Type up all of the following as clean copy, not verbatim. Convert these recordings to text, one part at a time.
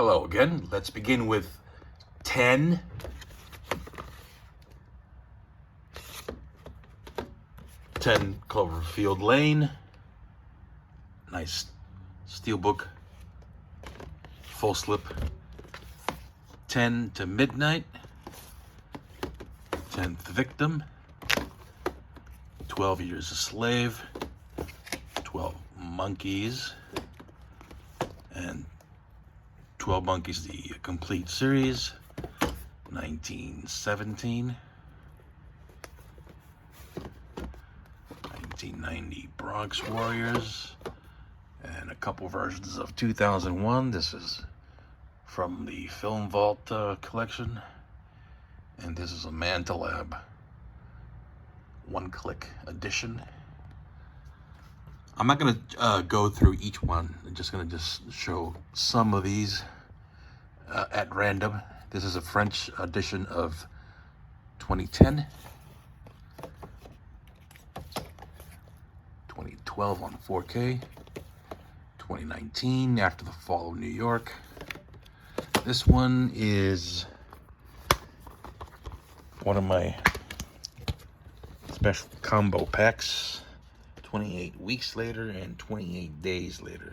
Hello again. Let's begin with 10 Cloverfield Lane. Nice steelbook, full slip. 10 to Midnight. 10th Victim. 12 Years a Slave. 12 Monkeys. And 12 Monkeys, the complete series. 1917. 1990 Bronx Warriors. And a couple versions of 2001. This is from the Film Vault collection. And this is a Mantelab one-click edition. I'm not going to go through each one. I'm just going to show some of these at random. This is a French edition of 2010. 2012 on 4K. 2019, After the Fall of New York. This one is one of my special combo packs. 28 weeks later and 28 days later.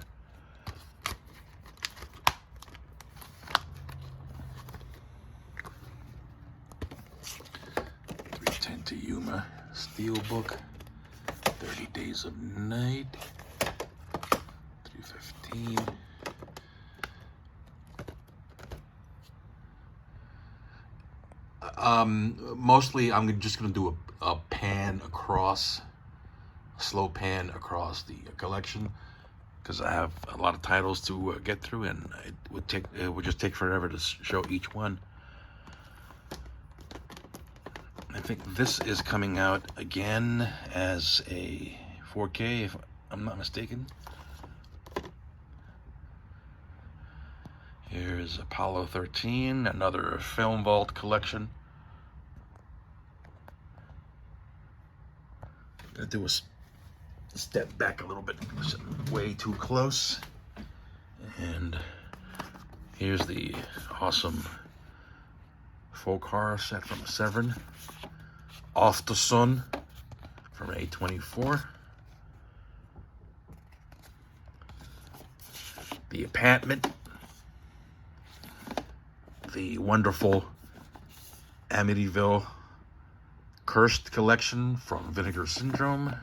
$310 to Yuma Steelbook. 30 Days of Night. $315. Mostly I'm just going to do a pan across, a slow pan across the collection, because I have a lot of titles to get through, and it would just take forever to show each one. I think this is coming out again as a 4K, if I'm not mistaken. Here's Apollo 13, another Film Vault collection. I'm gonna do a step back a little bit because I'm way too close. And here's the awesome folk horror set from Severin. Off the Sun from A24. The Apartment. The wonderful Amityville Cursed collection from Vinegar Syndrome.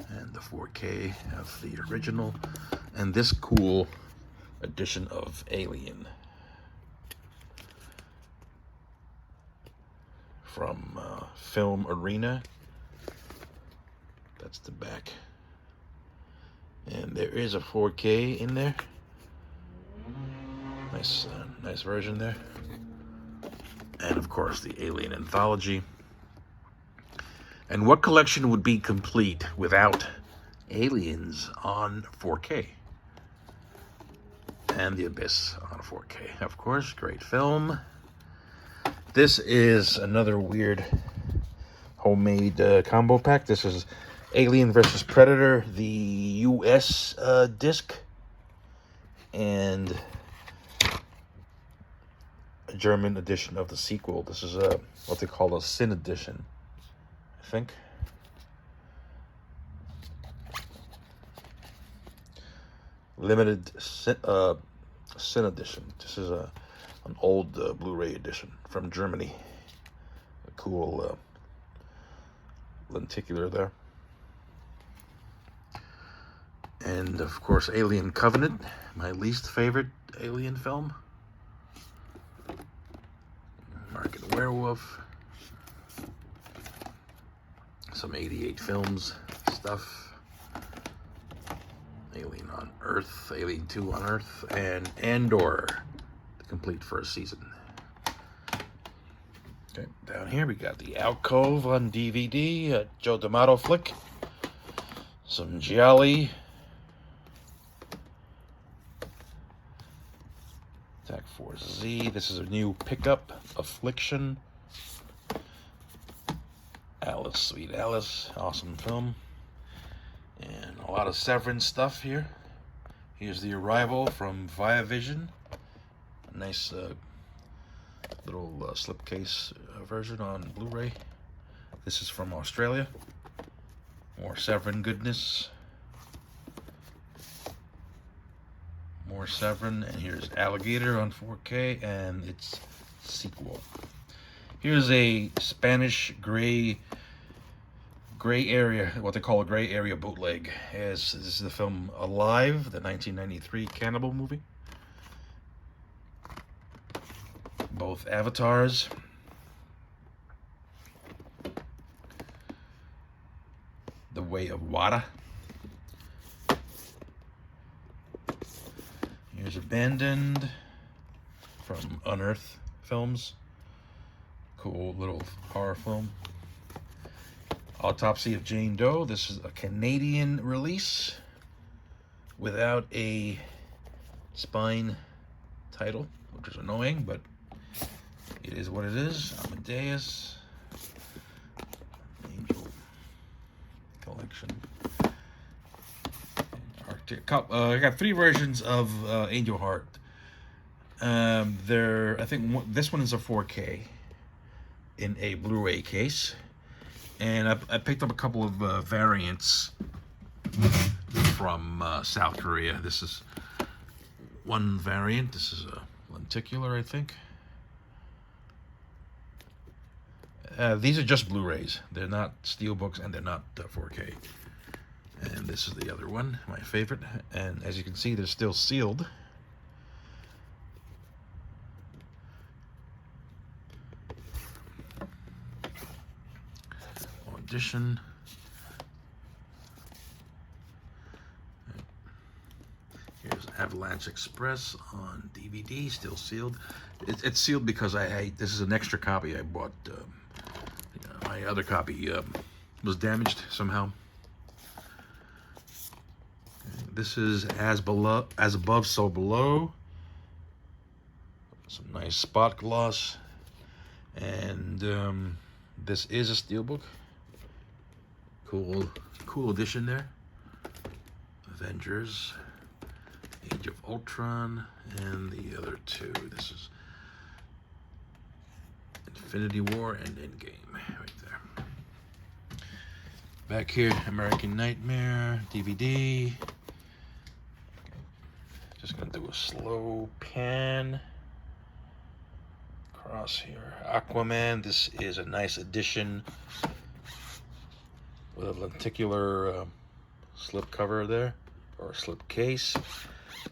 And the 4K of the original. And this cool edition of Alien from Film Arena. That's the back. And there is a 4K in there. Nice version there. And of course the Alien Anthology. And what collection would be complete without Aliens on 4K? And The Abyss on 4K, of course. Great film. This is another weird homemade combo pack. This is Alien vs. Predator, the US disc, and a German edition of the sequel. This is what they call a Sin edition, I think. Limited Sin edition. This is an old Blu-ray edition from Germany. A cool lenticular there. And of course, Alien Covenant, my least favorite Alien film. American Werewolf. Some 88 Films stuff. Alien on Earth, Alien 2 on Earth, and Andor, the complete first season. Okay, down here we got The Alcove on DVD, a Joe D'Amato flick. Some Gialli. Attack Force Z. This is a new pickup, Affliction. Alice, Sweet Alice, awesome film. And a lot of Severin stuff here. Here's The Arrival from Viavision. A nice little slipcase version on Blu-ray. This is from Australia. More Severin goodness. More Severin, and here's Alligator on 4K and its sequel. Here's a Spanish gray area, what they call a gray area bootleg. This is the film Alive, the 1993 cannibal movie. Both avatars. The Way of Wada. Here's Abandoned from Unearth Films. Cool little horror film. Autopsy of Jane Doe. This is a Canadian release without a spine title, which is annoying, but it is what it is. Amadeus. Angel Collection. I got 3 versions of Angel Heart. I think this one is a 4K in a Blu-ray case, and I picked up a couple of variants from South Korea. This is one variant. This is a lenticular, I think. These are just Blu-rays. They're not steelbooks, and they're not 4K. And this is the other one, my favorite. And as you can see, they're still sealed. Audition. Here's Avalanche Express on DVD, still sealed. It's sealed because this is an extra copy I bought. My other copy was damaged somehow. This is As Above, So Below. Some nice spot gloss. And this is a steelbook. Cool edition there. Avengers, Age of Ultron, and the other 2. This is Infinity War and Endgame right there. Back here, American Nightmare, DVD. Just gonna do a slow pan across here. Aquaman, this is a nice edition with a lenticular slip cover there, or slip case,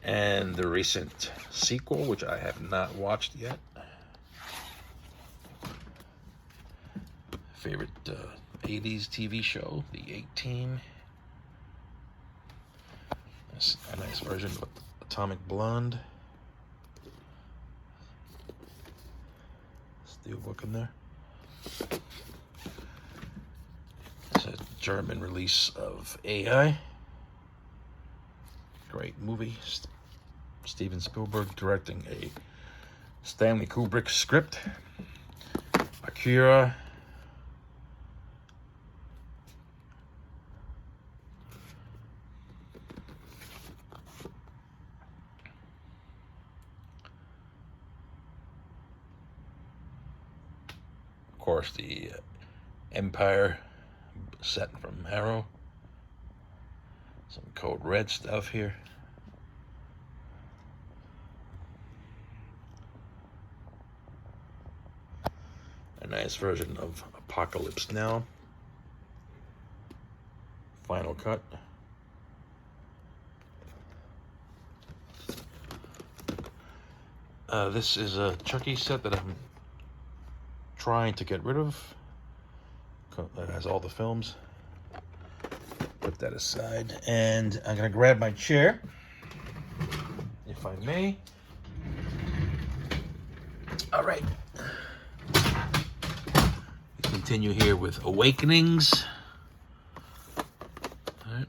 and the recent sequel, which I have not watched yet. Favorite 80s TV show, The A-Team. A nice version of Atomic Blonde. Steelbook in there. It's a German release of AI. Great movie. Steven Spielberg directing a Stanley Kubrick script. Akira. Of course, the Empire set from Arrow. Some Code Red stuff here. A nice version of Apocalypse Now. Final cut. This is a Chucky set that I'm trying to get rid of. That has all the films. Put that aside, and I'm gonna grab my chair, if I may. All right. We continue here with Awakenings. All right.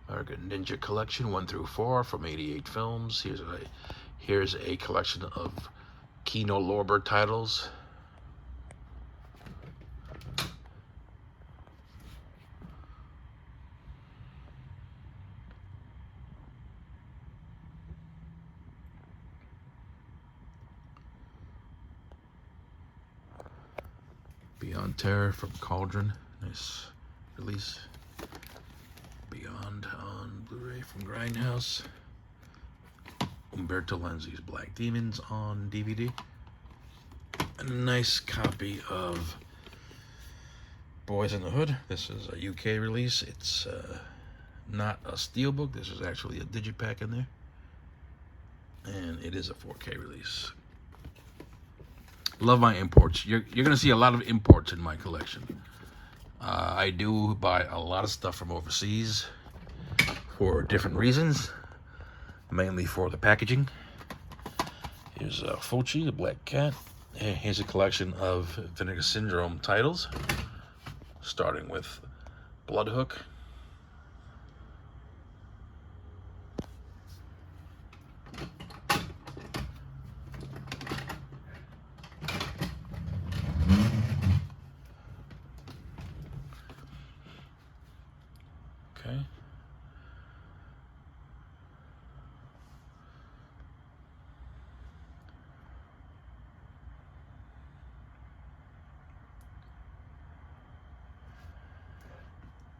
American Ninja Collection 1 through 4 from 88 films. Here's a collection of Kino Lorber titles. Beyond Terror from Cauldron. Nice release. Beyond on Blu-ray from Grindhouse. Umberto Lenzi's Black Demons on DVD. And a nice copy of Boys in the Hood. This is a UK release. It's not a steelbook. This is actually a digipack in there. And it is a 4K release. Love my imports. You're going to see a lot of imports in my collection. I do buy a lot of stuff from overseas for different reasons. Mainly for the packaging. Here's Fulci, the Black Cat. And here's a collection of Vinegar Syndrome titles. Starting with Bloodhook. Okay.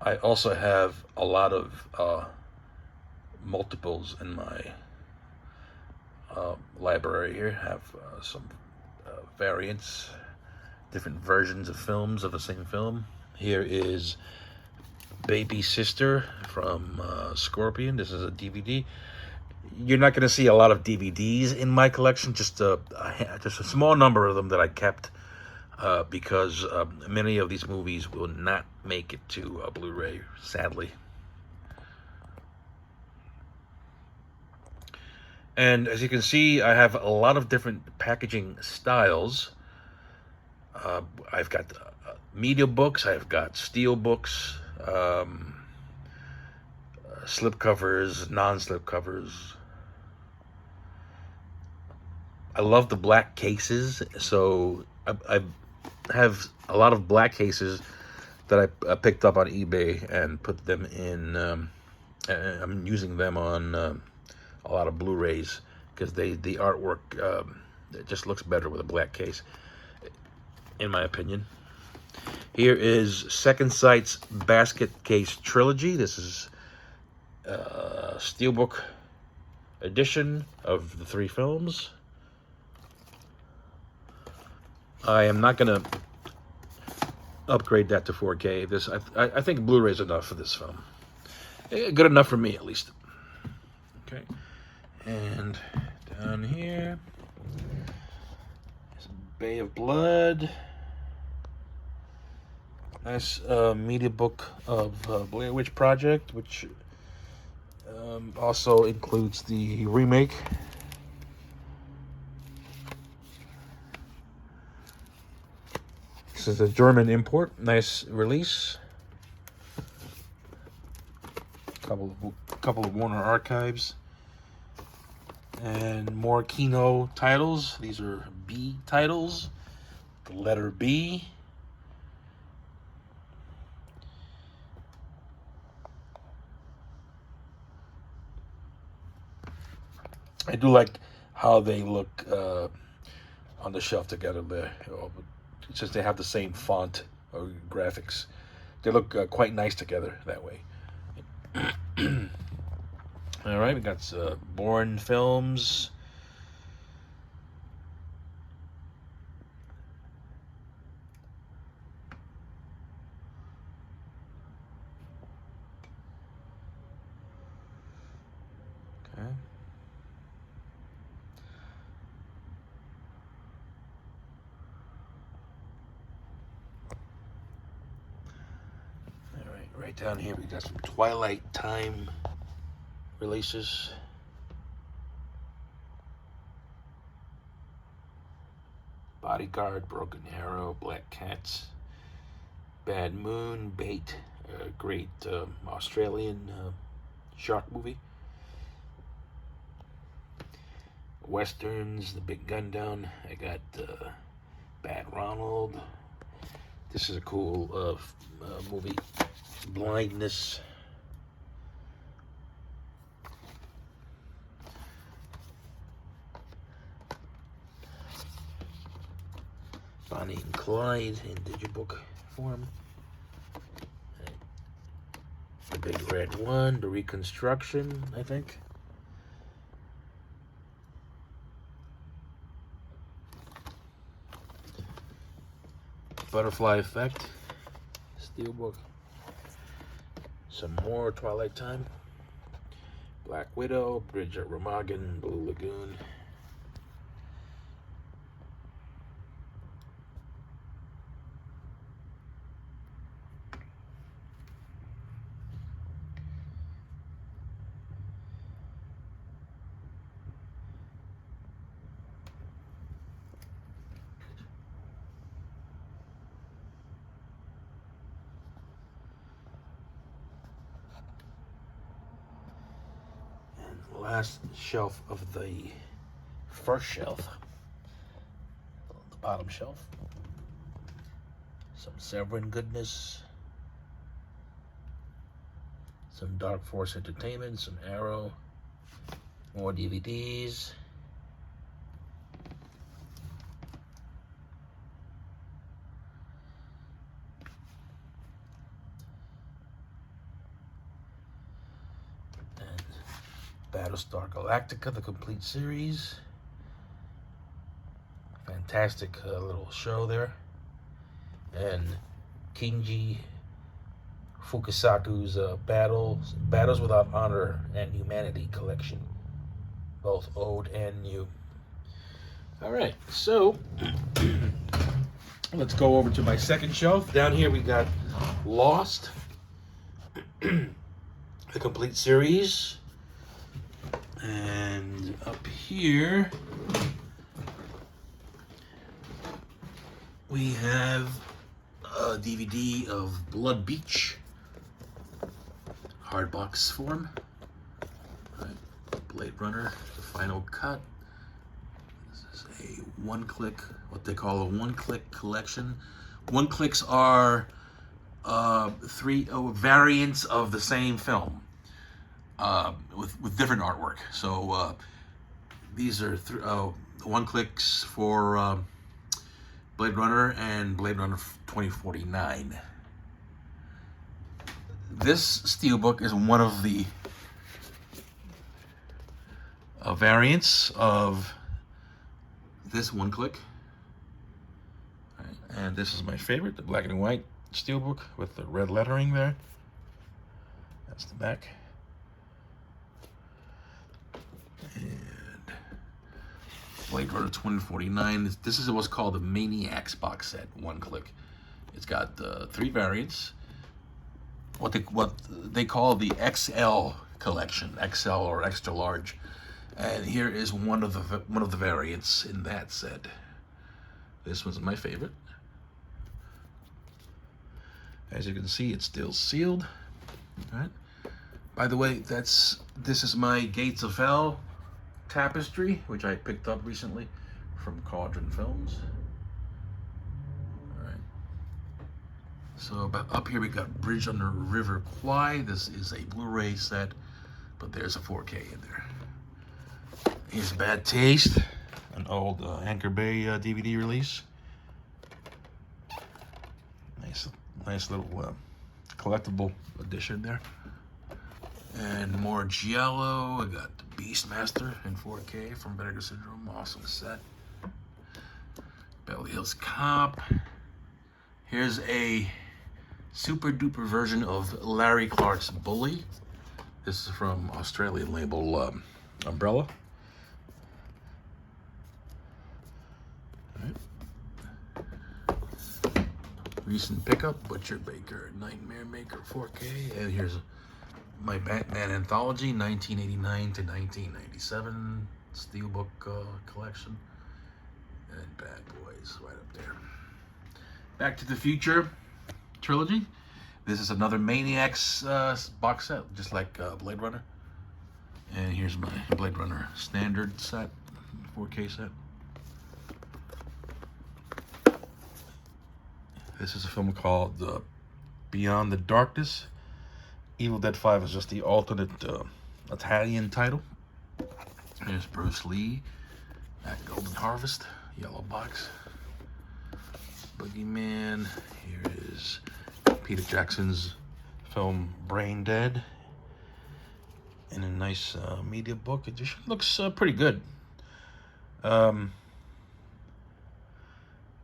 I also have a lot of multiples in my library here. I have some variants, different versions of films of the same film. Here is Baby Sister from Scorpion. This is a DVD. You're not going to see a lot of DVDs in my collection, just a small number of them that I kept. Because many of these movies will not make it to a Blu-ray, sadly. And as you can see, I have a lot of different packaging styles. I've got media books, I've got steel books, slip covers, non-slip covers. I love the black cases, so I have a lot of black cases that I picked up on eBay and put them in. I'm using them on a lot of Blu-rays because the artwork it just looks better with a black case, in my opinion. Here is Second Sight's Basket Case Trilogy. This is a steelbook edition of the 3 films. I am not going to upgrade that to 4K. This I think Blu-ray is enough for this film. Good enough for me, at least. Okay. And down here is Bay of Blood. Nice media book of Blair Witch Project, which also includes the remake. This is a German import. Nice release. Couple of Warner Archives. And more Kino titles. These are B titles. The letter B. I do like how they look on the shelf together there. Since they have the same font or graphics, they look quite nice together that way. All right, we got Bourne Films. Okay. Right down here, we got some Twilight Time releases. Bodyguard, Broken Arrow, Black Cats, Bad Moon, Bait, a great Australian shark movie. Westerns, The Big Gun Down. I got Bad Ronald. This is a cool movie. Blindness. Bonnie and Clyde in digibook form. The big red one, the reconstruction, I think. Butterfly Effect, steelbook. Some more Twilight Time. Black Widow, Bridge at Remagen, Blue Lagoon. Last shelf of the first shelf, the bottom shelf. Some Severin goodness, some Dark Force Entertainment, some Arrow, more DVDs. Battlestar Galactica, the complete series. Fantastic little show there. And Kinji Fukasaku's Battles Without Honor and Humanity collection. Both old and new. Alright, so let's go over to my second shelf. Down here we got Lost, the complete series. And up here we have a DVD of Blood Beach, hardbox form. Right. Blade Runner, the final cut. This is a one-click, what they call a one-click collection. One-clicks are three variants of the same film. With different artwork. So these are one clicks for Blade Runner and Blade Runner 2049. This steelbook is one of the variants of this one click. Right. And this is my favorite, the black and white steelbook with the red lettering there. That's the back. And Blade Runner 2049. This is what's called the Maniacs box set, one click. It's got three variants. What they call the XL collection, XL or extra large. And here is one of the variants in that set. This one's my favorite. As you can see, it's still sealed. All right. By the way, this is my Gates of Hell tapestry, which I picked up recently from Cauldron Films. All right. So up here we got Bridge on the River Kwai. This is a Blu-ray set, but there's a 4K in there. Here's Bad Taste, an old Anchor Bay DVD release. Nice little collectible edition there. And more Giallo. I got the Beastmaster in 4K from Vinegar Syndrome. Awesome set. Beverly Hills Cop. Here's a super duper version of Larry Clark's Bully. This is from Australian label Umbrella. Recent pickup, Butcher Baker, Nightmare Maker 4K. And here's my Batman Anthology, 1989 to 1997 steelbook collection. And Bad Boys right up there. Back to the Future trilogy. This is another Maniacs box set, just like Blade Runner. And here's my Blade Runner standard set, 4K set. This is a film called Beyond the Darkness. Evil Dead 5 is just the alternate Italian title. Here's Bruce Lee at Golden Harvest, yellow box. Boogeyman. Here is Peter Jackson's film Brain Dead in a nice media book edition. Looks pretty good. Yeah,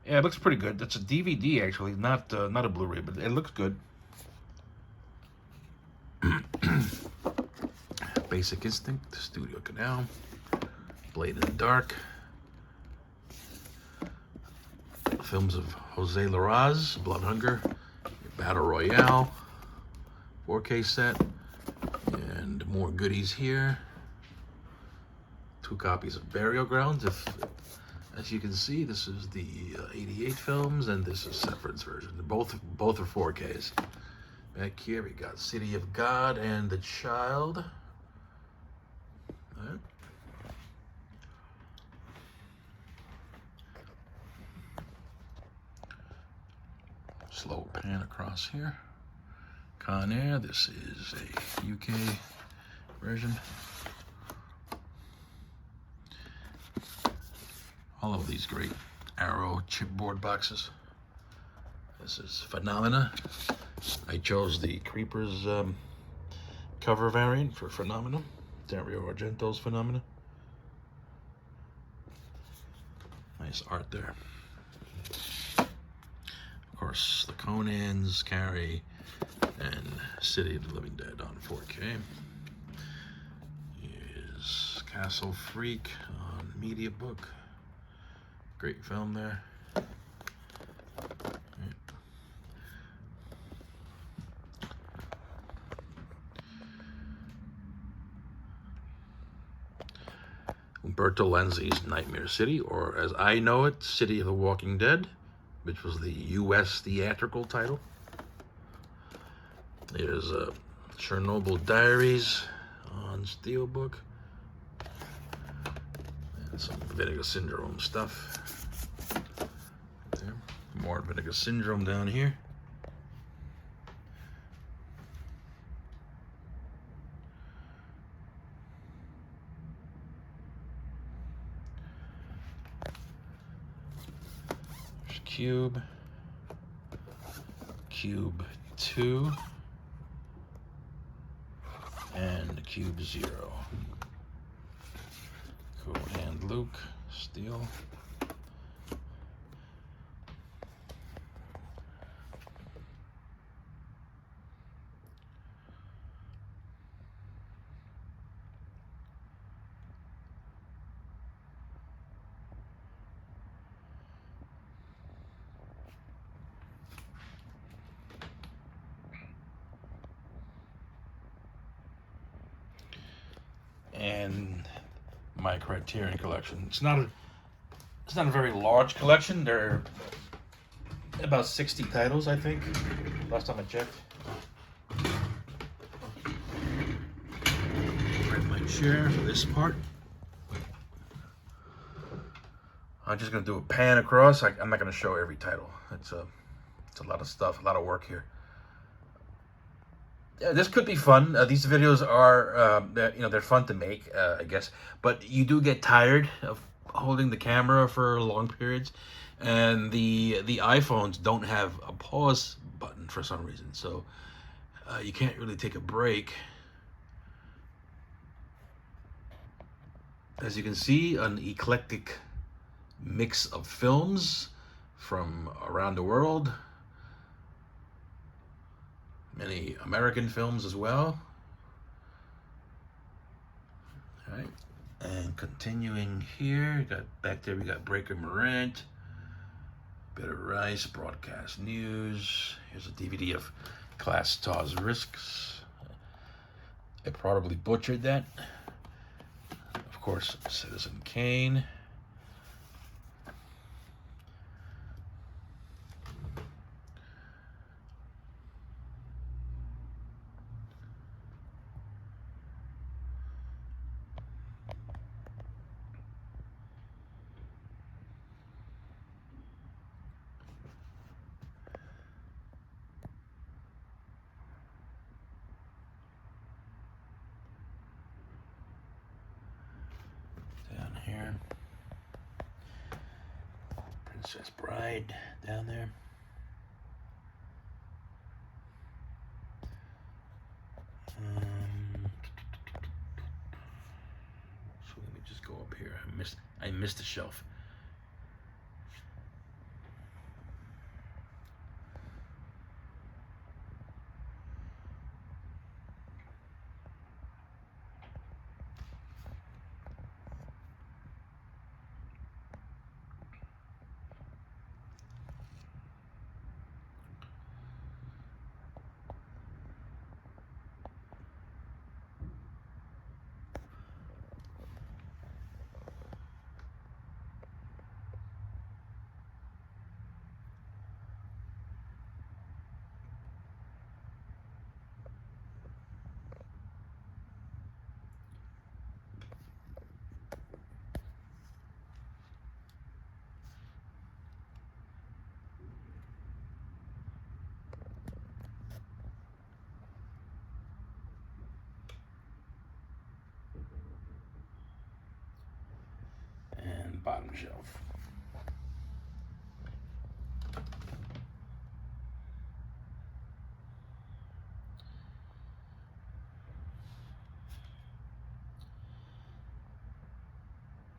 it looks pretty good. It's a DVD actually, not a Blu-ray, but it looks good. Basic Instinct, Studio Canal, Blade in the Dark, films of Jose Larraz, Blood Hunger, Battle Royale, 4K set, and more goodies here. 2 copies of Burial Grounds. As you can see, this is the 88 films, and this is Sefron's version. Both are 4Ks. Back here we got City of God and The Child. All right. Slow pan across here. Con Air, this is a UK version. All of these great Arrow chipboard boxes. This is Phenomena. I chose the Creepers cover variant for Phenomena. Dario Argento's Phenomena. Nice art there. Of course, the Conans, Carrie, and City of the Living Dead on 4K. Here's Castle Freak on Media Book. Great film there. Umberto Lenzi's Nightmare City, or as I know it, City of the Walking Dead, which was the U.S. theatrical title. There's Chernobyl Diaries on Steelbook. And some Vinegar Syndrome stuff. There. More Vinegar Syndrome down here. There's Cube. Cube 2. And Cube 0. Cool Hand Luke, Steel. And my Criterion collection. It's not a very large collection. There are about 60 titles, I think, last time I checked. Grab my chair for this part. I'm just gonna do a pan across. I'm not gonna show every title. It's a lot of stuff, a lot of work here. Yeah, this could be fun. These videos are, they're fun to make, I guess. But you do get tired of holding the camera for long periods, and the iPhones don't have a pause button for some reason, so you can't really take a break. As you can see, an eclectic mix of films from around the world. Many American films as well. All right, and continuing here, back there we got Breaker Morant, Bitter Rice, Broadcast News. Here's a DVD of Class Taw's Risks. I probably butchered that. Of course, Citizen Kane. Down here. Princess Bride down there. So let me just go up here. I missed the shelf. Bottom shelf.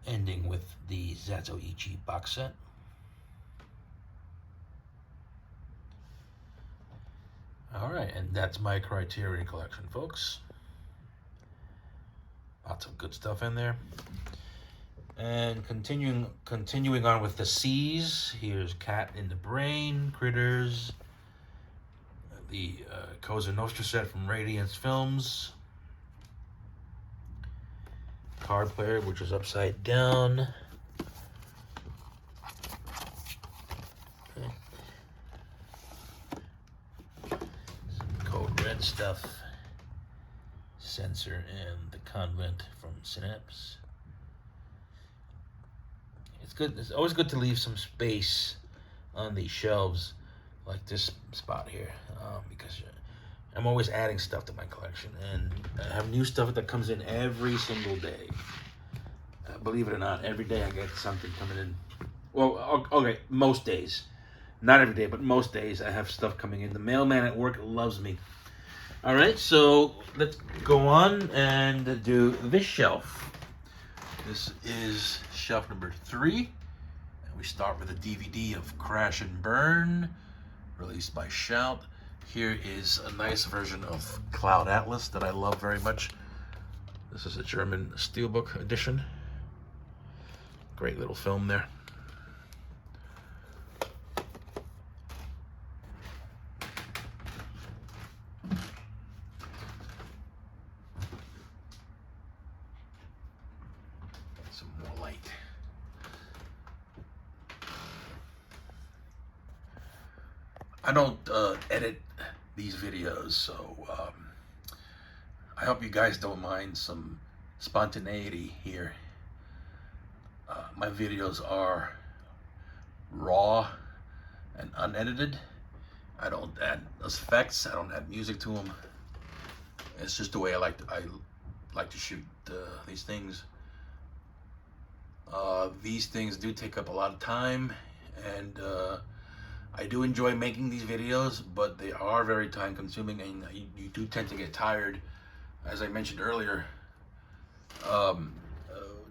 Ending with the Zatoichi box set. All right, and that's my Criterion collection, folks. Lots of good stuff in there. And continuing on with the C's, here's Cat in the Brain, Critters, the Cosa Nostra set from Radiance Films, Card Player, which is upside down. Okay. Some Code Red stuff, Censor and the Convent from Synapse. It's good. It's always good to leave some space on these shelves, like this spot here, because I'm always adding stuff to my collection, and I have new stuff that comes in every single day. Believe it or not, every day I get something coming in. Well, okay, most days, not every day, but most days I have stuff coming in. The mailman at work loves me. All right, so let's go on and do this shelf. This is shelf number 3. And we start with a DVD of Crash and Burn, released by Shout. Here is a nice version of Cloud Atlas that I love very much. This is a German Steelbook edition. Great little film there. Some more light. I don't edit these videos, so I hope you guys don't mind some spontaneity here. My videos are raw and unedited. I don't add effects. I don't add music to them. It's just the way I like to shoot these things. These things do take up a lot of time, and I do enjoy making these videos, but they are very time consuming, and you do tend to get tired, as I mentioned earlier,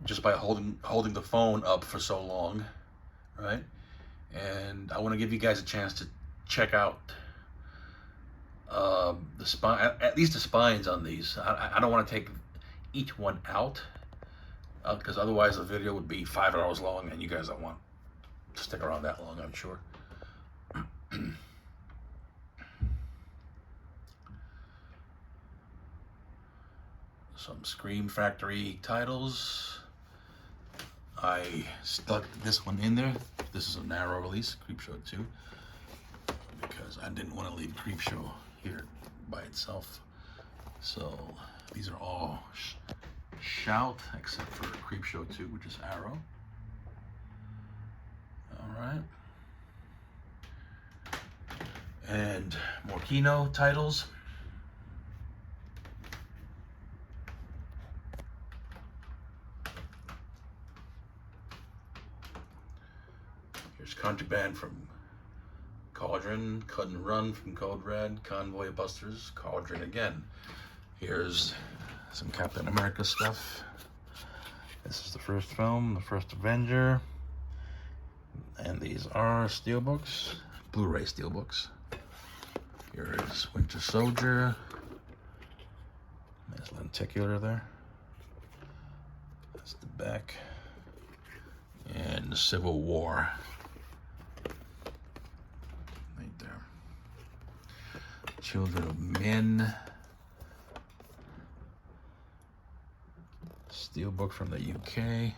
just by holding the phone up for so long, right? And I want to give you guys a chance to check out the spine, at least the spines on these. I don't want to take each one out, because otherwise the video would be 5 hours long, and you guys don't want to stick around that long, I'm sure. Some Scream Factory titles. I stuck this one in there. This is a narrow release, Creepshow 2, because I didn't want to leave Creepshow here by itself. So these are all Shout, except for Creepshow 2, which is Arrow. All right. And more Kino titles. Here's Contraband from Cauldron, Cut and Run from Code Red, Convoy of Busters, Cauldron again. Here's some Captain America stuff. This is the first film, the first Avenger. And these are steelbooks, Blu-ray steelbooks. Here is Winter Soldier. Nice lenticular there. That's the back. And the Civil War. Right there. Children of Men. Steelbook from the UK.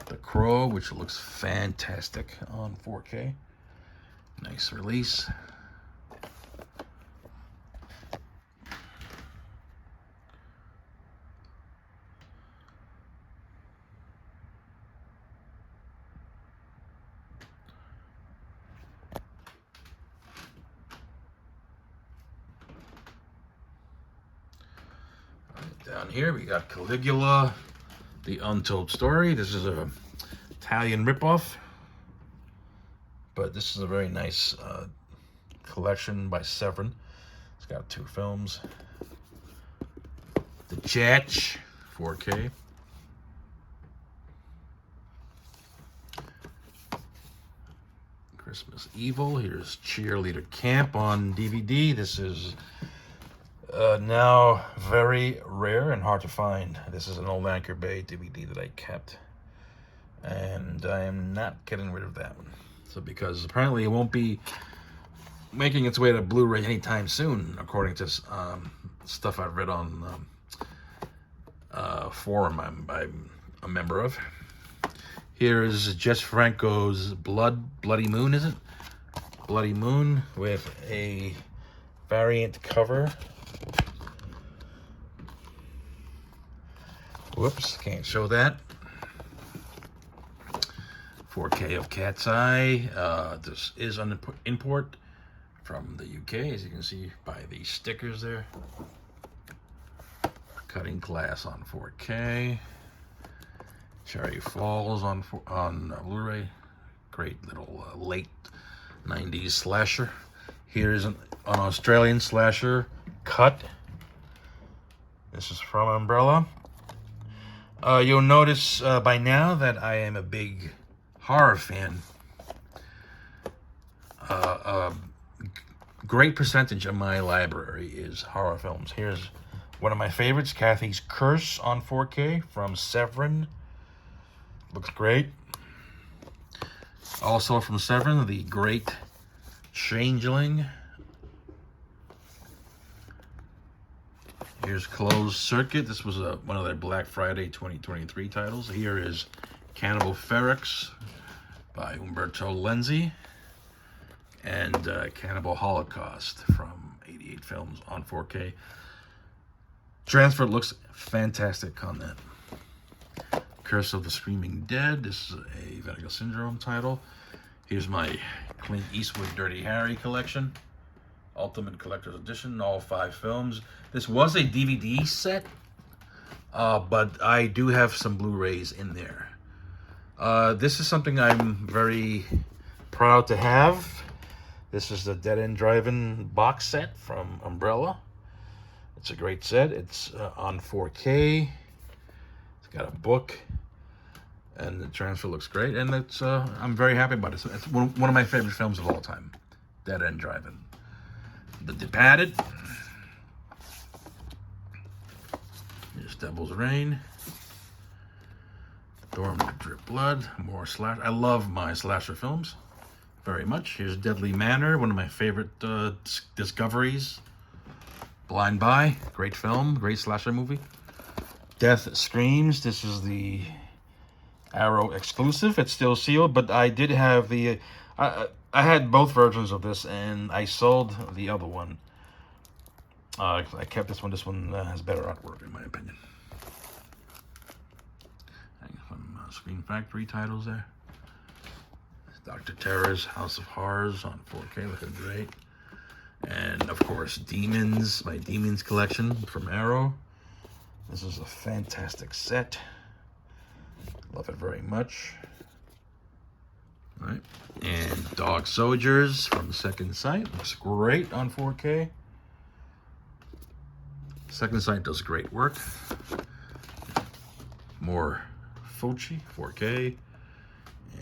The Crow, which looks fantastic on 4K. Nice release. Down here we got Caligula, The Untold Story. This is a Italian ripoff, but this is a very nice collection by Severin. It's got 2 films. The Chach, 4K. Christmas Evil. Here's Cheerleader Camp on DVD. This is now very rare and hard to find. This is an old Anchor Bay DVD that I kept, and I am not getting rid of that one. So because apparently it won't be making its way to Blu-ray anytime soon, according to stuff I've read on forum I'm a member of. Here is Jess Franco's Bloody Moon, is it? Bloody Moon with a variant cover. Whoops, can't show that. 4K of Cat's Eye. This is an import from the UK, as you can see by the stickers there. Cutting Class on 4K. Cherry Falls on Blu-ray. Great little late 90s slasher. Here's an Australian slasher cut. This is from Umbrella. You'll notice by now that I am a big horror fan. A great percentage of my library is horror films. Here's one of my favorites, Kathy's Curse on 4K from Severin. Looks great. Also from Severin, The Great Changeling. Here's Closed Circuit. This was one of their Black Friday 2023 titles. Here is Cannibal Ferox by Umberto Lenzi. And Cannibal Holocaust from 88 Films on 4K. Transfer looks fantastic on that. Curse of the Screaming Dead. This is a Vertigo Syndrome title. Here's my Clint Eastwood Dirty Harry collection. Ultimate Collector's Edition, all 5 films. This was a DVD set, but I do have some Blu-rays in there. This is something I'm very proud to have. This is the Dead End Drive-In box set from Umbrella. It's a great set. It's on 4K. It's got a book, and the transfer looks great. And it's I'm very happy about it. It's one of my favorite films of all time, Dead End Drive-In. The Departed. Here's Devil's Reign. Dorm with Drip Blood. More slash. I love my slasher films very much. Here's Deadly Manor, one of my favorite discoveries. Blind Buy, great film, great slasher movie. Death Screams. This is the Arrow exclusive. It's still sealed, but I did have the. I had both versions of this, and I sold the other one. I kept this one. This one has better artwork, in my opinion. Some Screen Factory titles there. Dr. Terror's House of Horrors on 4K, looking great. And, of course, Demons, my Demons collection from Arrow. This is a fantastic set. Love it very much. Right. And Dog Soldiers from Second Sight. Looks great on 4K. Second Sight does great work. More Fulci, 4K.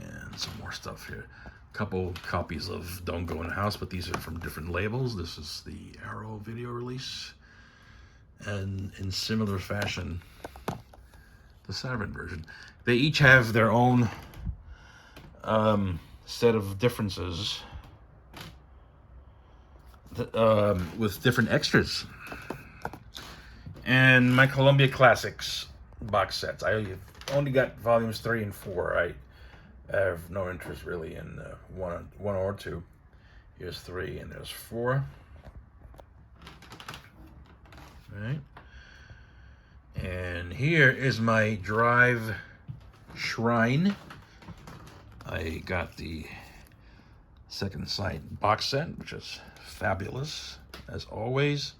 And some more stuff here. Couple copies of Don't Go in the House, but these are from different labels. This is the Arrow video release. And in similar fashion, the Severin version. They each have their own set of differences with different extras. And my Columbia Classics box sets. I only got volumes 3 and 4. I have no interest really in one or two. Here's 3 and there's 4. All right. And here is my Drive Shrine. I got the Second Sight box set, which is fabulous, as always.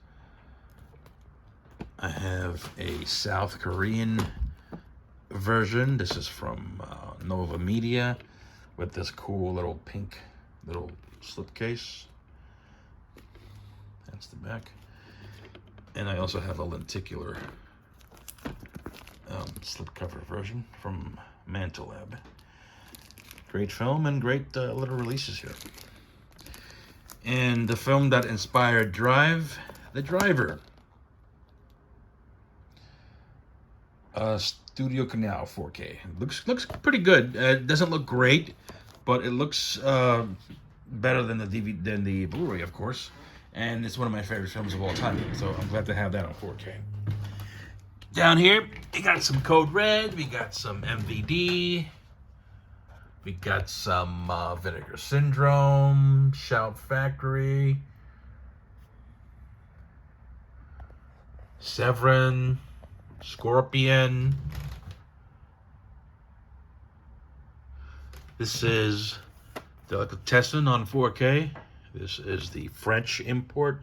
I have a South Korean version. This is from Nova Media with this cool little pink little slipcase. That's the back. And I also have a lenticular slipcover version from Mantolab. Great film and great little releases here. And the film that inspired Drive, The Driver. Studio Canal 4K. Looks pretty good. It doesn't look great, but it looks better than the DVD, than the Blu-ray, of course. And it's one of my favorite films of all time. So I'm glad to have that on 4K. Down here, we got some Code Red. We got some MVD. We got some Vinegar Syndrome, Shout Factory, Severin, Scorpion. This is Delicatessen on 4K. This is the French import.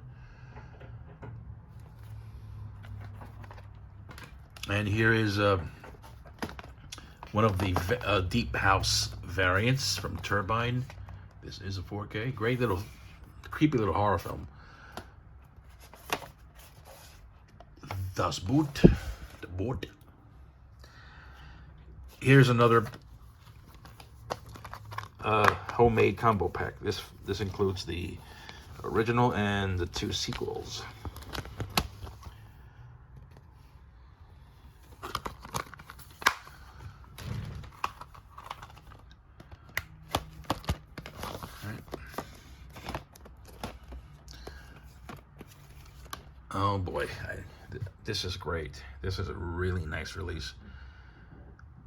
And here is one of the Deep House variants from Turbine. This is a 4K. Great little, creepy little horror film. Das Boot. The Boot. Here's another homemade combo pack. This includes the original and the 2 sequels. Oh boy, this is great. This is a really nice release.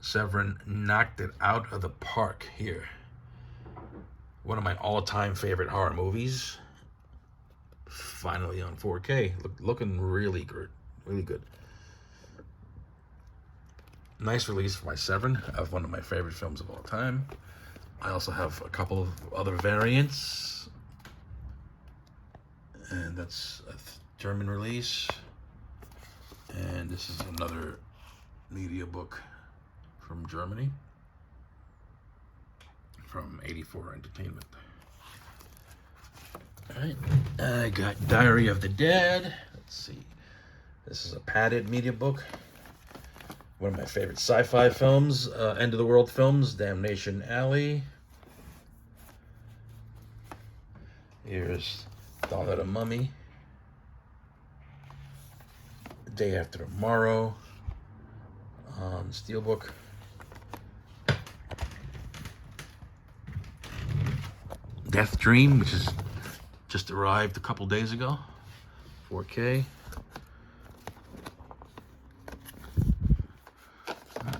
Severin knocked it out of the park here. One of my all-time favorite horror movies. Finally on 4K. Looking really good. Really good. Nice release for my Severin of one of my favorite films of all time. I also have a couple of other variants. And that's a German release. And this is another media book from Germany, from 84 Entertainment. All right, I got Diary of the Dead. Let's see. This is a padded media book. One of my favorite sci-fi films, End of the World films, Damnation Alley. Here's Dawn of the Mummy. Day After Tomorrow. Steelbook. Death Dream, which is just arrived a couple days ago. 4K.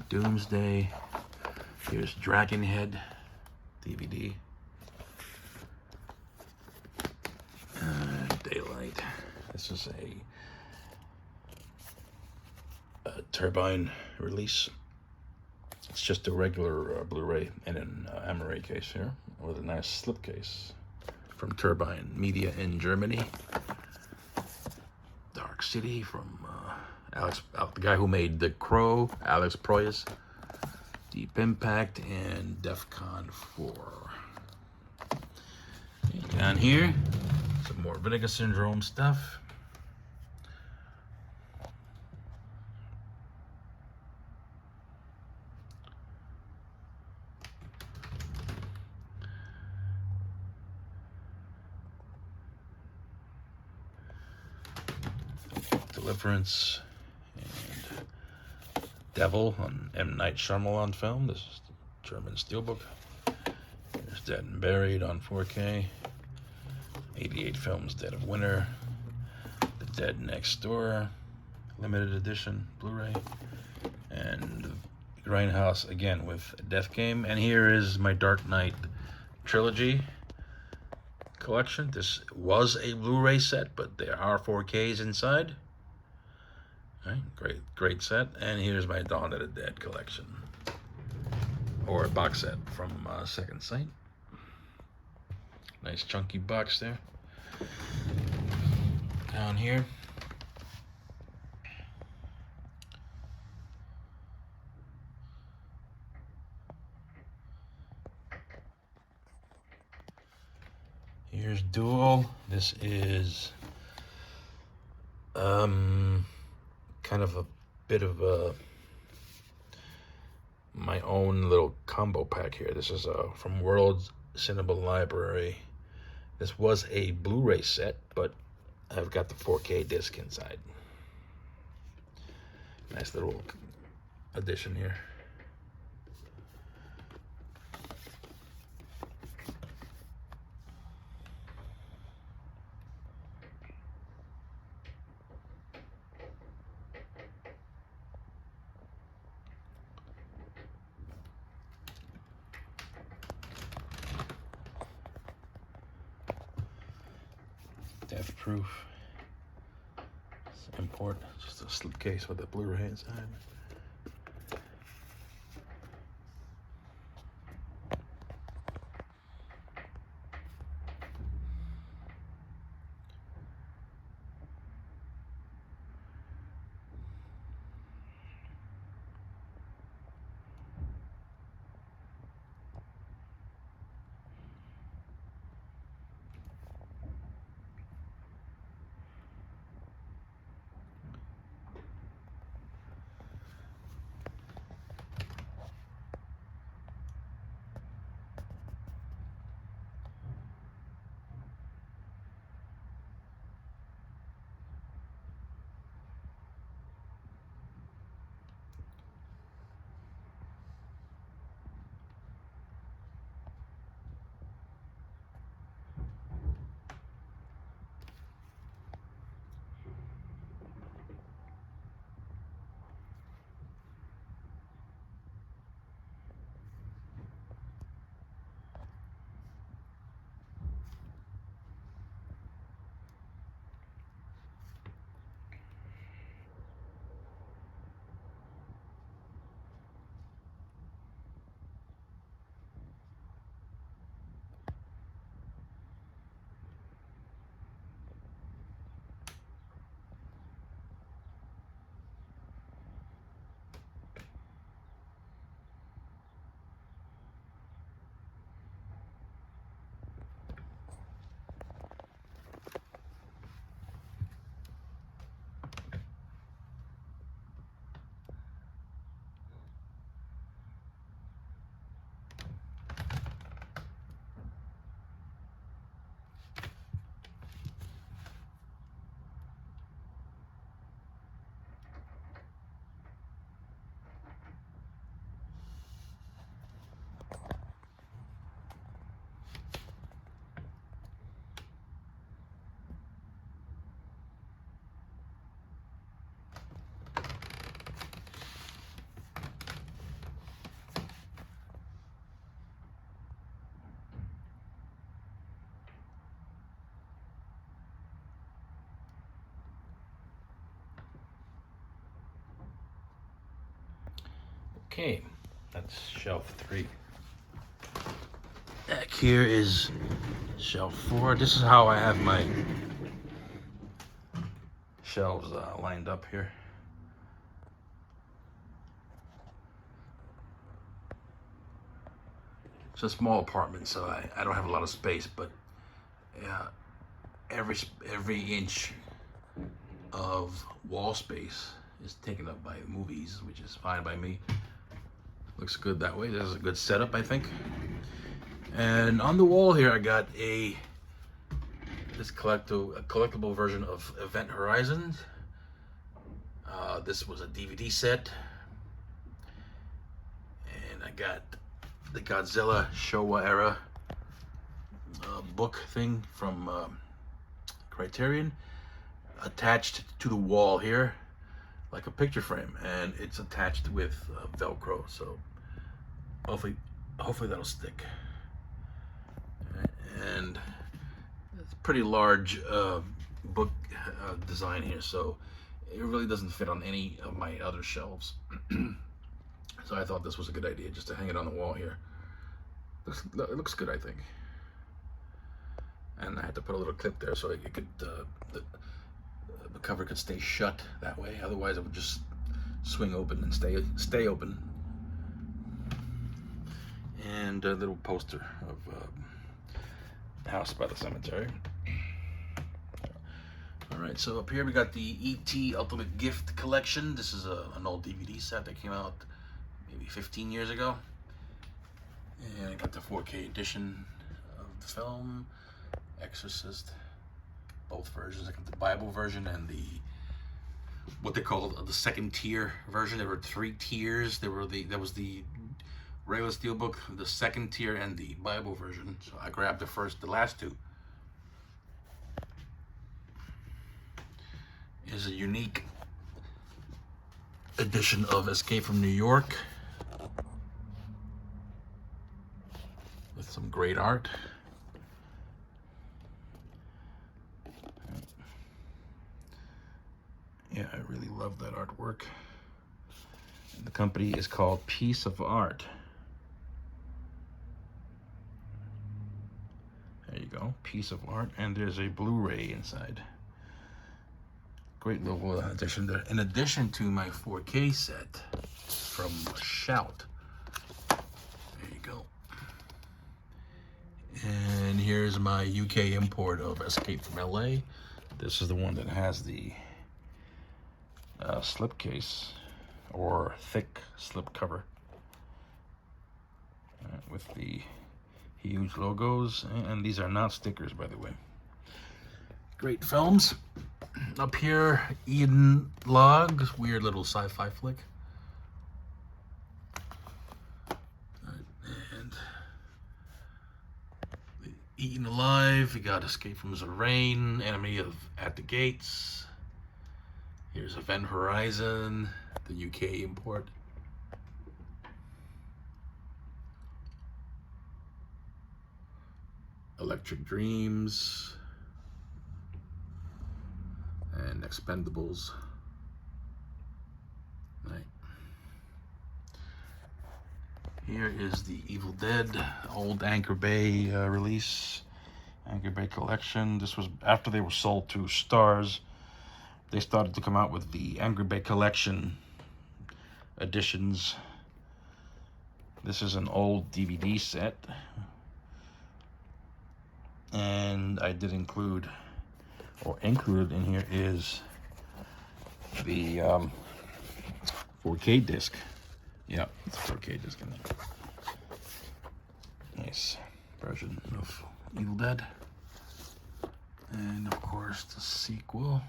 Doomsday. Here's Dragonhead DVD. Daylight. This is a Turbine release. It's just a regular Blu-ray in an Amaray case here with a nice slipcase from Turbine Media in Germany. Dark City from the guy who made The Crow, Alex Proyas. Deep Impact and DEF CON 4. Down here, some more Vinegar Syndrome stuff. Deliverance and Devil on M. Night Shyamalan film. This is the German steelbook. There's Dead and Buried on 4K. 88 Films Dead of Winter. The Dead Next Door limited edition Blu-ray. And Grindhouse again with Death Game. And here is my Dark Knight trilogy collection. This was a Blu-ray set, but there are 4Ks inside. All right, great set. And here's my Dawn of the Dead collection, or a box set from Second Sight. Nice chunky box there. Down here, here's Duel. This is kind of a bit of a my own little combo pack here. This is from World Cinema Library. This was a Blu-ray set, but I've got the 4K disc inside. Nice little addition here. Death proof. It's important. Just a slipcase with a Blu-ray inside. Okay, that's shelf 3. Back here is shelf 4. This is how I have my shelves lined up here. It's a small apartment, so I don't have a lot of space, but Yeah, every inch of wall space is taken up by movies, which is fine by me. Looks good that way. This is a good setup, I think. And on the wall here, I got a collectible version of Event Horizon. This was a DVD set, and I got the Godzilla Showa era book thing from Criterion attached to the wall here, like a picture frame, and it's attached with Velcro. So hopefully that'll stick. And it's a pretty large book design here, so it really doesn't fit on any of my other shelves. So I thought this was a good idea, just to hang it on the wall here. It looks good, I think. And I had to put a little clip there so it could the cover could stay shut that way. Otherwise, it would just swing open and stay open. And a little poster of House by the Cemetery. Alright, so up here we got the E.T. Ultimate Gift Collection. This is an old DVD set that came out maybe 15 years ago. And I got the 4K edition of the film, Exorcist, both versions. I got the Bible version and what they call the second tier version. There were 3 tiers. There was the regular steelbook, the second tier, and the Bible version. So I grabbed the last 2. Is a unique edition of Escape from New York with some great art. Yeah, I really love that artwork. And the company is called Piece of Art. There you go, Piece of Art, and there's a Blu-ray inside. Great little addition there. In addition to my 4K set from Shout. There you go. And here's my UK import of Escape from LA. This is the one that has the slipcase, or thick slip cover, with the huge logos. And these are not stickers, by the way. Great films. Up here, Eden Logs, weird little sci-fi flick. And Eaten Alive, we got Escape from Zorain, Enemy of At the Gates. Here's Event Horizon, the UK import. Electric Dreams. And Expendables. Right. Here is the Evil Dead old Anchor Bay release, Anchor Bay collection. This was after they were sold to Stars. They started to come out with the Anchor Bay collection editions. This is an old DVD set, and I did include, or included in here, is the 4K disc. Yeah, it's a 4K disc in there. Nice version of Evil Dead. And of course the sequel,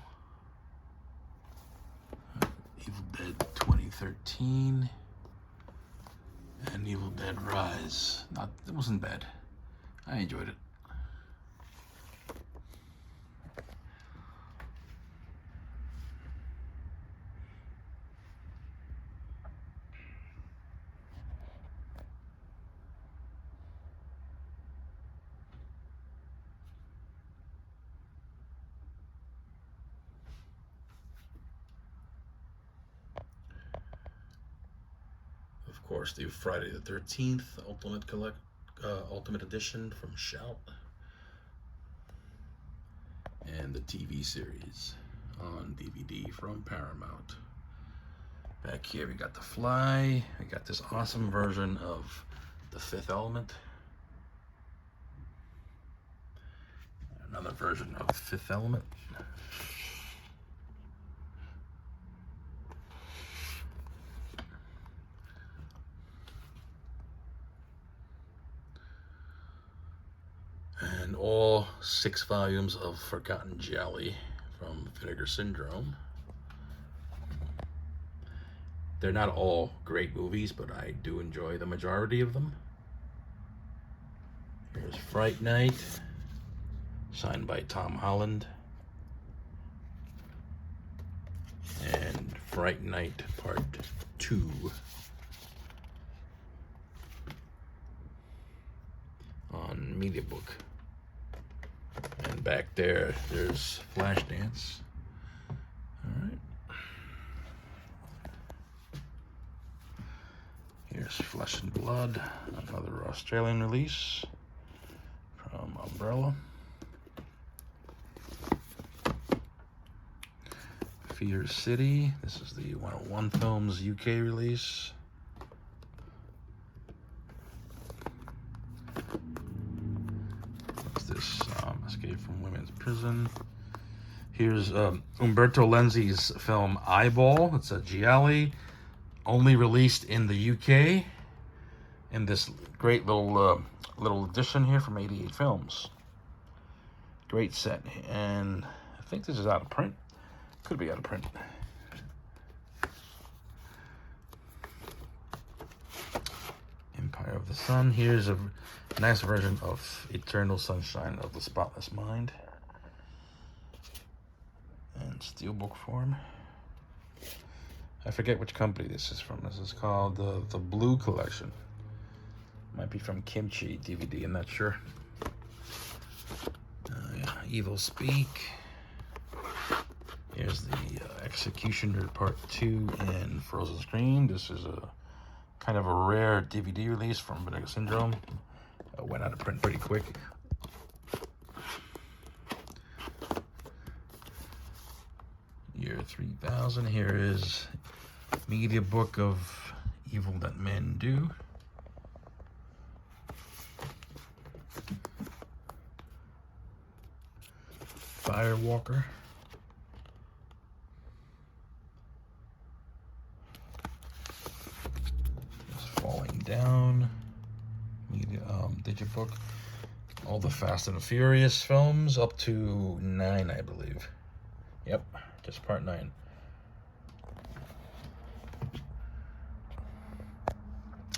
Evil Dead 2013 and Evil Dead Rise. It wasn't bad. I enjoyed it. Of course, the Friday the 13th Ultimate Edition from Shout, and the TV series on DVD from Paramount. Back here we got The Fly. We got this awesome version of The Fifth Element. version of Fifth Element. And all 6 volumes of Forgotten Jelly from Vinegar Syndrome. They're not all great movies, but I do enjoy the majority of them. Here's Fright Night, signed by Tom Holland. And Fright Night Part 2. On Mediabook. And back there, there's Flashdance. Alright. Here's Flesh and Blood, another Australian release from Umbrella. Fear City, this is the 101 Films UK release. What's this? Escape from Women's Prison. Here's Umberto Lenzi's film Eyeball. It's a giallo, only released in the UK. In this great little edition here from 88 Films. Great set, and I think this is out of print. Could be out of print. Empire of the Sun. Here's a nice version of Eternal Sunshine of the Spotless Mind. And steelbook form. I forget which company this is from. This is called the Blue Collection. Might be from Kimchi DVD, I'm not sure. Yeah. Evil Speak. Here's the Executioner Part 2 and Frozen Screen. This is a kind of a rare DVD release from Vinegar Syndrome. Went out of print pretty quick. Year 3000. Here is Media Book of Evil That Men Do. Firewalker. Falling Down. Media Digibook. All the Fast and the Furious films up to 9, I believe. Yep, just part 9.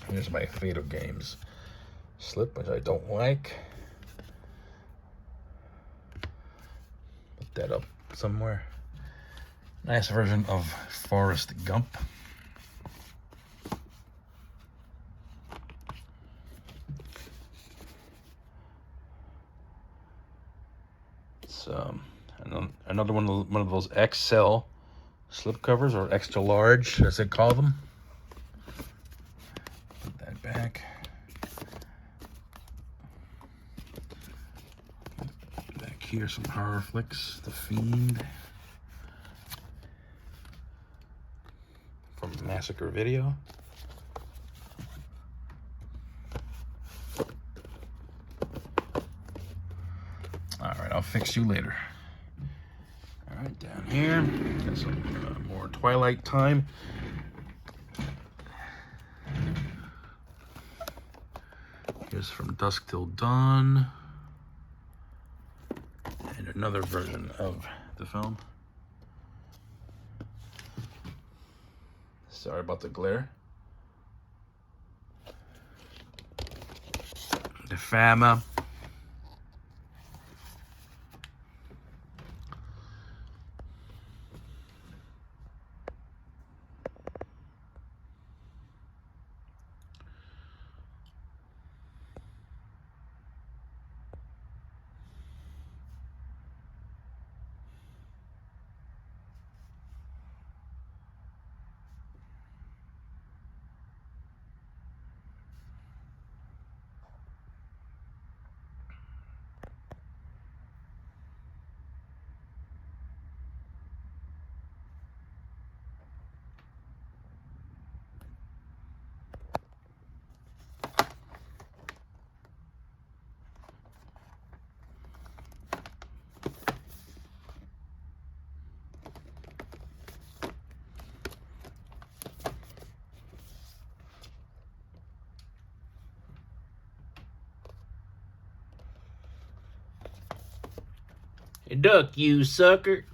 Here's my Fatal Games slip, which I don't like. Put that up somewhere. Nice version of Forrest Gump. It's another one of those XL slip covers, or extra large, as they call them. Put that back. Back here, some horror flicks. The Fiend from Massacre Video. Alright, I'll fix you later. Alright, down here, got some more Twilight Time. Here's From Dusk Till Dawn. And another version of the film. Sorry about the glare. The Fama. Duck, you sucker.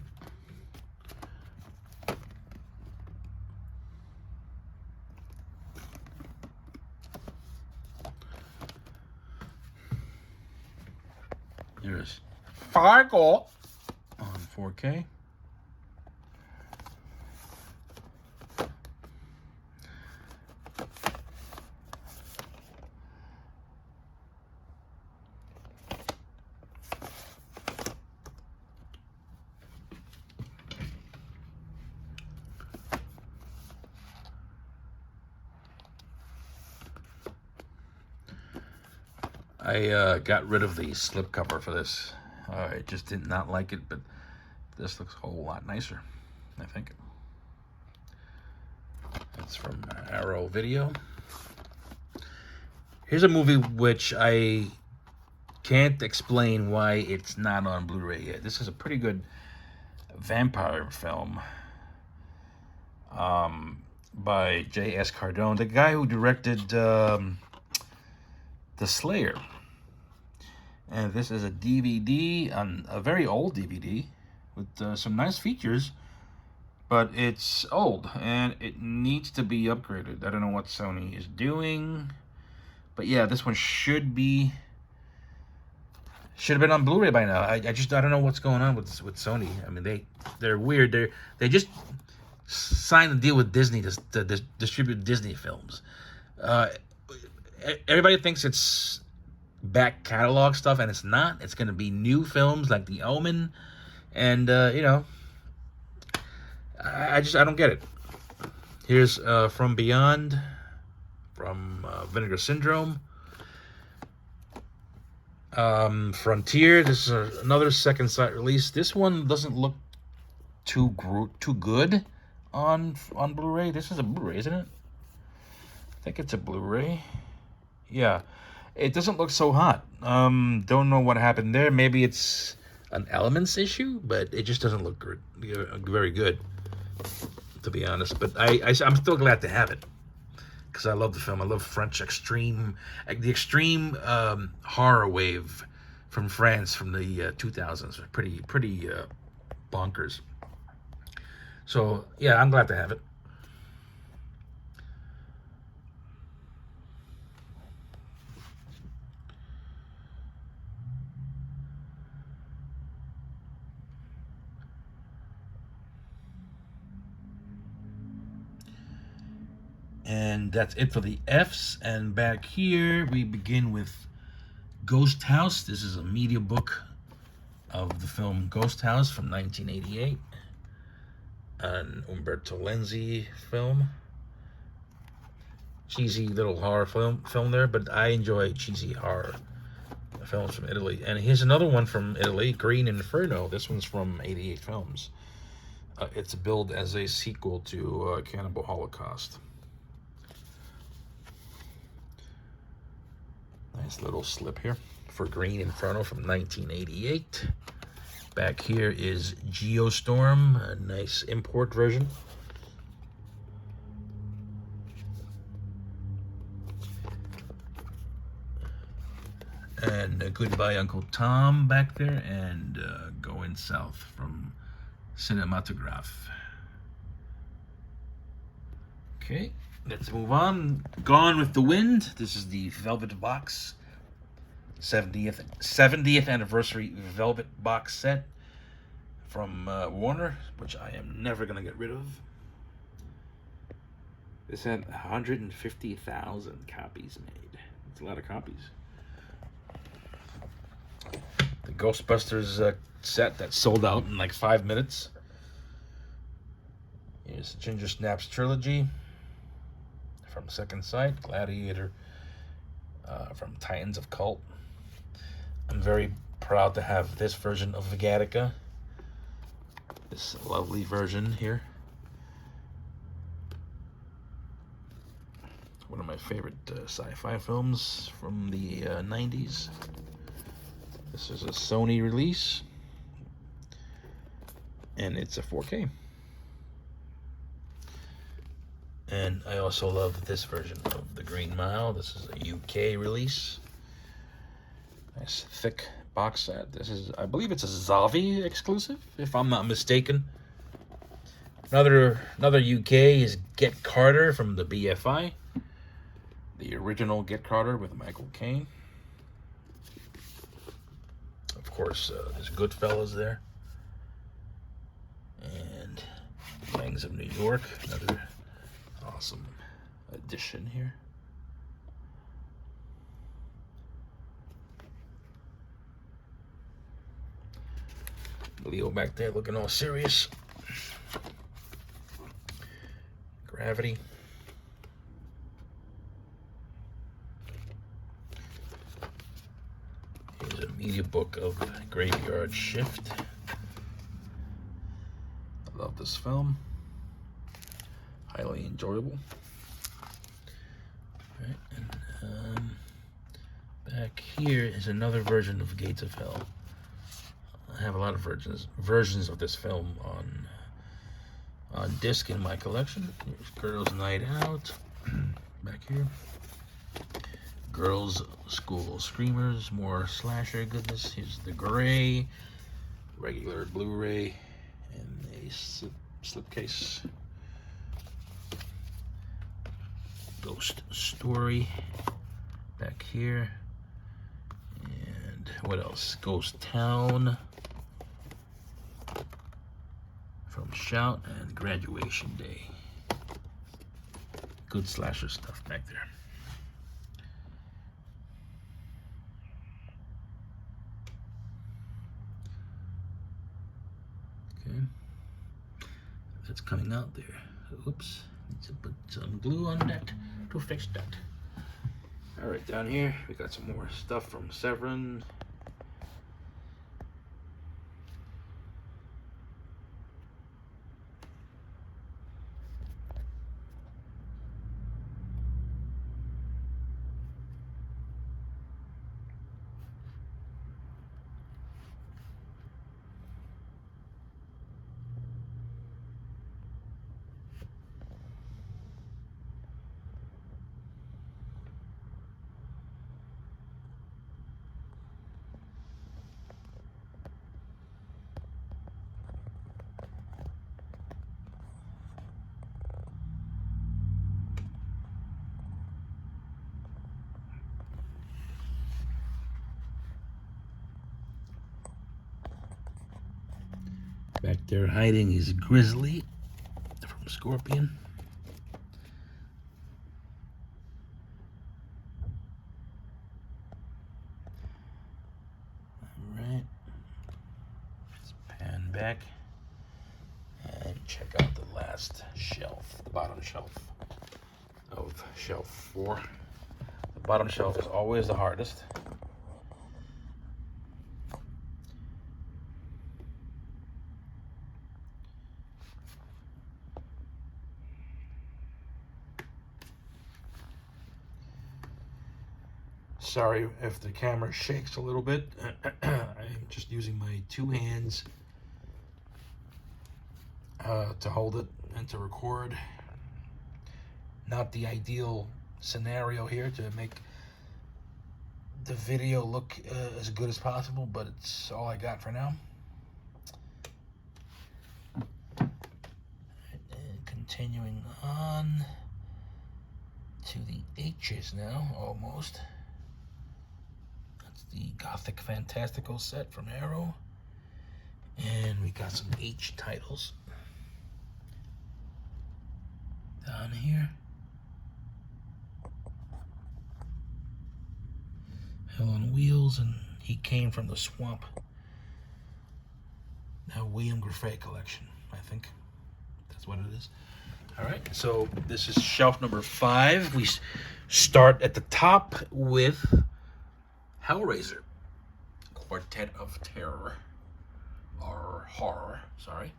Here's Fargo on 4K. I got rid of the slipcover for this. I just did not like it, but this looks a whole lot nicer, I think. That's from Arrow Video. Here's a movie which I can't explain why it's not on Blu-ray yet. This is a pretty good vampire film by J.S. Cardone, the guy who directed The Slayer. And this is a DVD, on a very old DVD, with some nice features, but it's old, and it needs to be upgraded. I don't know what Sony is doing, but yeah, this one should have been on Blu-ray by now. I don't know what's going on with Sony. I mean, they're weird. They just signed a deal with Disney to distribute Disney films. Everybody thinks it's back catalog stuff, and it's not. It's going to be new films like The Omen, and you know, I don't get it. Here's From Beyond, from Vinegar Syndrome. Frontier. This is another second sight release. This one doesn't look too good on Blu-ray. This is a Blu-ray, isn't it? I think it's a Blu-ray. Yeah. It doesn't look so hot. Don't know what happened there. Maybe it's an Elements issue, but it just doesn't look very good, to be honest. But I'm still glad to have it, because I love the film. I love French extreme, the extreme horror wave from France from the 2000s. Pretty bonkers. So yeah, I'm glad to have it. And that's it for the Fs. And back here, we begin with Ghost House. This is a media book of the film Ghost House from 1988. An Umberto Lenzi film. Cheesy little horror film there, but I enjoy cheesy horror films from Italy. And here's another one from Italy, Green Inferno. This one's from 88 Films. It's billed as a sequel to Cannibal Holocaust. Nice little slip here for Green Inferno from 1988. Back here is Geostorm, a nice import version. And Goodbye Uncle Tom back there, and Going South from Cinematograph. Okay, let's move on. Gone with the Wind. This is the Velvet Box 70th anniversary Velvet Box set from Warner, which I am never going to get rid of. This had 150,000 copies made. That's a lot of copies. The Ghostbusters set that sold out in like 5 minutes. Here's Ginger Snaps Trilogy from Second Sight, Gladiator from Titans of Cult. I'm very proud to have this version of Gattaca. This lovely version here. One of my favorite sci-fi films from the 90s. This is a Sony release, and it's a 4K. And I also love this version of The Green Mile. This is a UK release. Nice thick box set. This is, I believe it's a Zavi exclusive, if I'm not mistaken. Another UK is Get Carter from the BFI. The original Get Carter with Michael Caine. Of course, there's Goodfellas there. And Gangs of New York. Another awesome addition here. Leo back there looking all serious. Gravity. Here's a media book of Graveyard Shift. I love this film. Highly enjoyable. All right, and back here is another version of Gates of Hell. I have a lot of versions of this film on disc in my collection. Here's Girls' Night Out. Back here. Girls' School Screamers, more slasher goodness. Here's the gray, regular Blu-ray, and a slipcase. Ghost Story back here. And what else? Ghost Town from Shout, and Graduation Day. Good slasher stuff back there. Okay, that's coming out there. Oops, need to put some glue on that to fix that. All right, down here we got some more stuff from Severin. Back there hiding is Grizzly from Scorpion. Alright. Let's pan back and check out the last shelf, the bottom shelf of shelf 4. The bottom shelf is always the hardest. Sorry if the camera shakes a little bit. I'm just using my 2 hands to hold it and to record. Not the ideal scenario here to make the video look as good as possible, but it's all I got for now. And continuing on to the H's now, almost. The Gothic Fantastical set from Arrow, and we got some H titles down here. Hell on Wheels and He Came from the Swamp. Now William Griffey collection, I think that's what it is. All right, so this is shelf number 5. We start at the top with Hellraiser, Quartet of Terror, or Horror, sorry.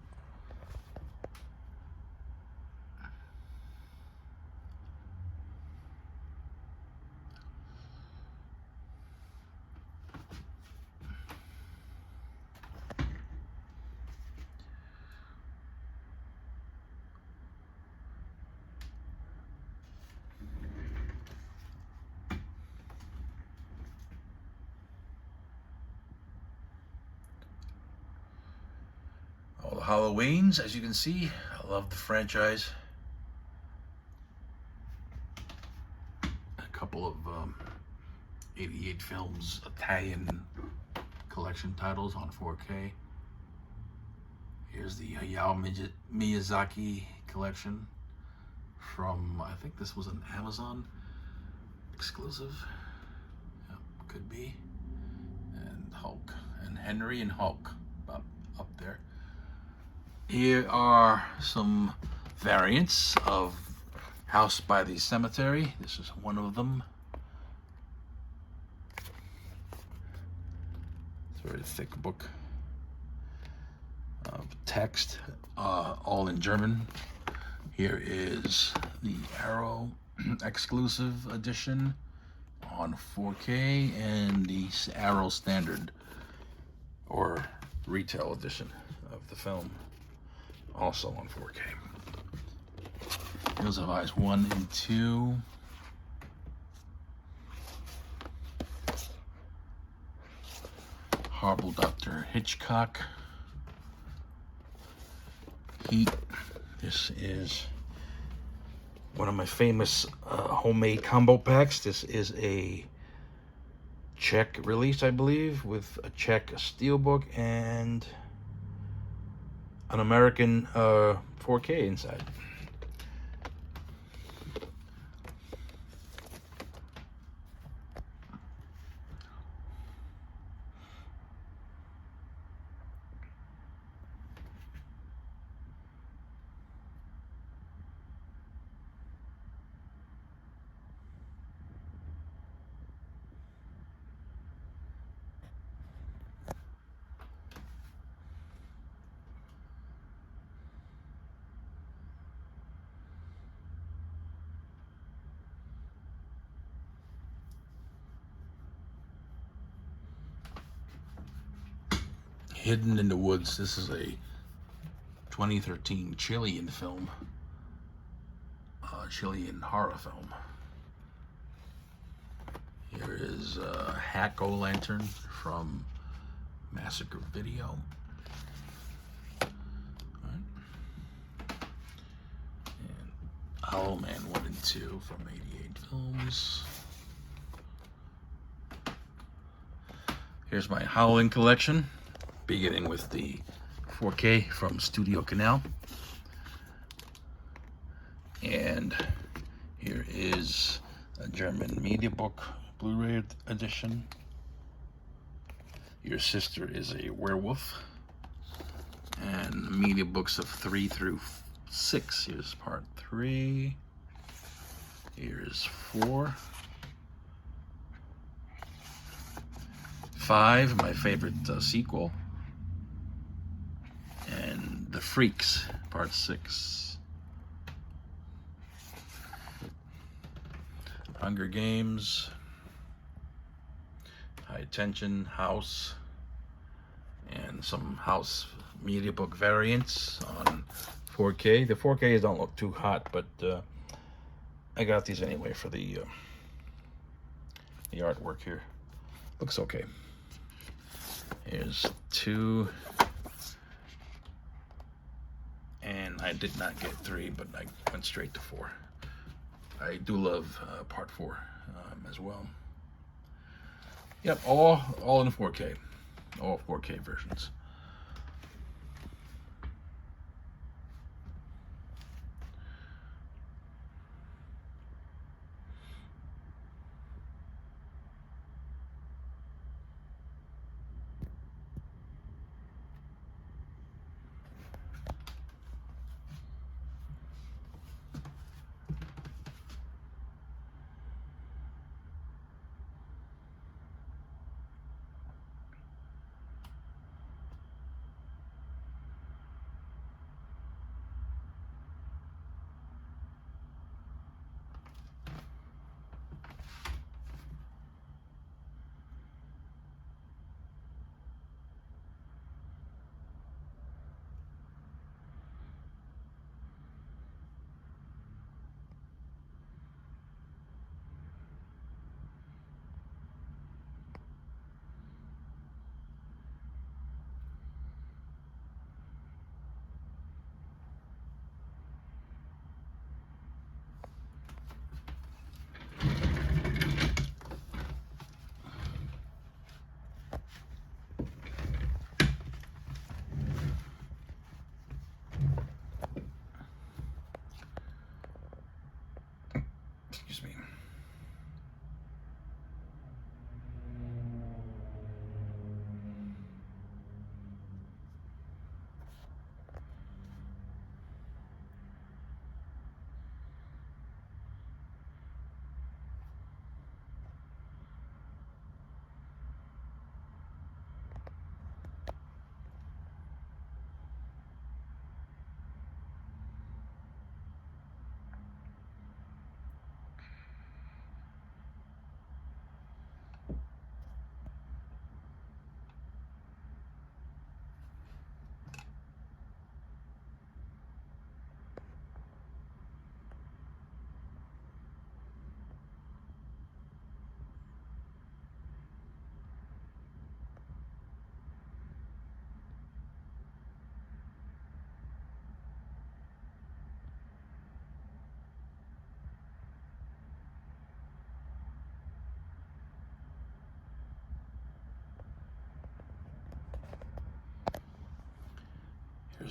the Halloweens, as you can see. I love the franchise. A couple of 88 films, Italian collection titles on 4K. Here's the Hayao Miyazaki collection from, I think this was an Amazon exclusive. Yep, could be. And Hulk, and Henry and Hulk up there. Here are some variants of House by the Cemetery. This is one of them. It's a very thick book of text, all in German. Here is the Arrow exclusive edition on 4K and the Arrow standard or retail edition of the film, also on 4K. Hills of Eyes 1 and 2. Horrible Dr. Hitchcock. Heat. This is one of my famous homemade combo packs. This is a Czech release, I believe, with a Czech steelbook and an American 4K inside. Hidden in the Woods. This is a 2013 Chilean film, Chilean horror film. Here is Hack-O-Lantern from Massacre Video. Right. And Owlman 1 and 2 from 88 Films. Here's my Howling collection, beginning with the 4K from Studio Canal. And here is a German media book Blu-ray edition. Your Sister is a Werewolf. And media books of 3 through 6. Here's part 3. Here's 4. 5, my favorite sequel. And The Freaks, part 6. Hunger Games. High Tension, House. And some House media book variants on 4K. The 4Ks don't look too hot, but I got these anyway for the artwork here. Looks okay. Here's 2. And I did not get 3, but I went straight to 4. I do love part 4 as well. Yep, all in 4K. All 4K versions.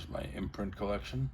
Here's my imprint collection.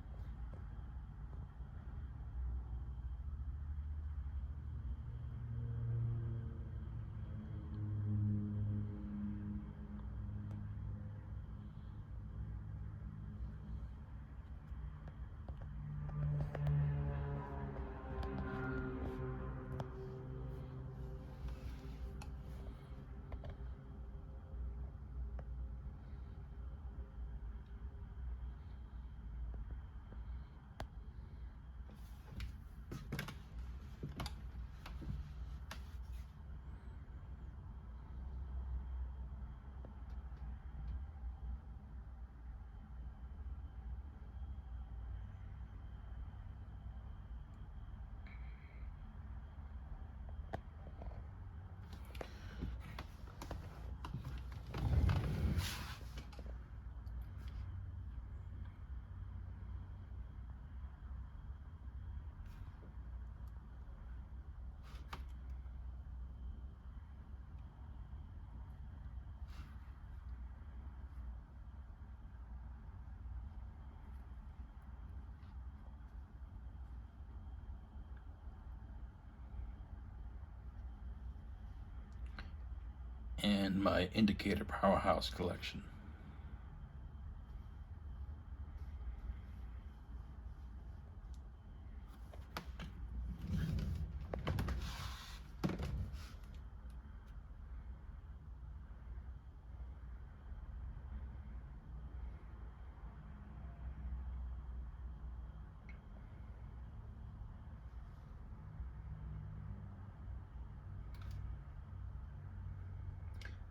And my indicator powerhouse collection.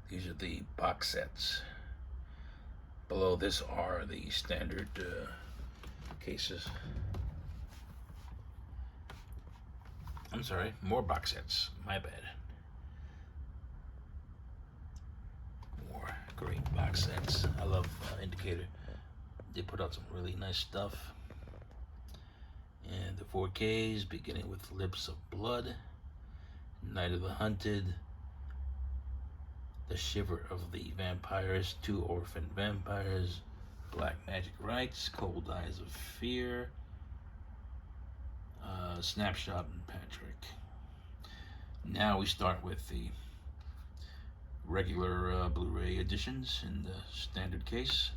These are the box sets. Below this are the standard cases. I'm sorry, more box sets. My bad. More great box sets. I love Indicator. They put out some really nice stuff. And the 4Ks, beginning with Lips of Blood, Night of the Hunted, The Shiver of the Vampires, Two Orphan Vampires, Black Magic Rites, Cold Eyes of Fear, Snapshot, and Patrick. Now we start with the regular Blu-ray editions in the standard case.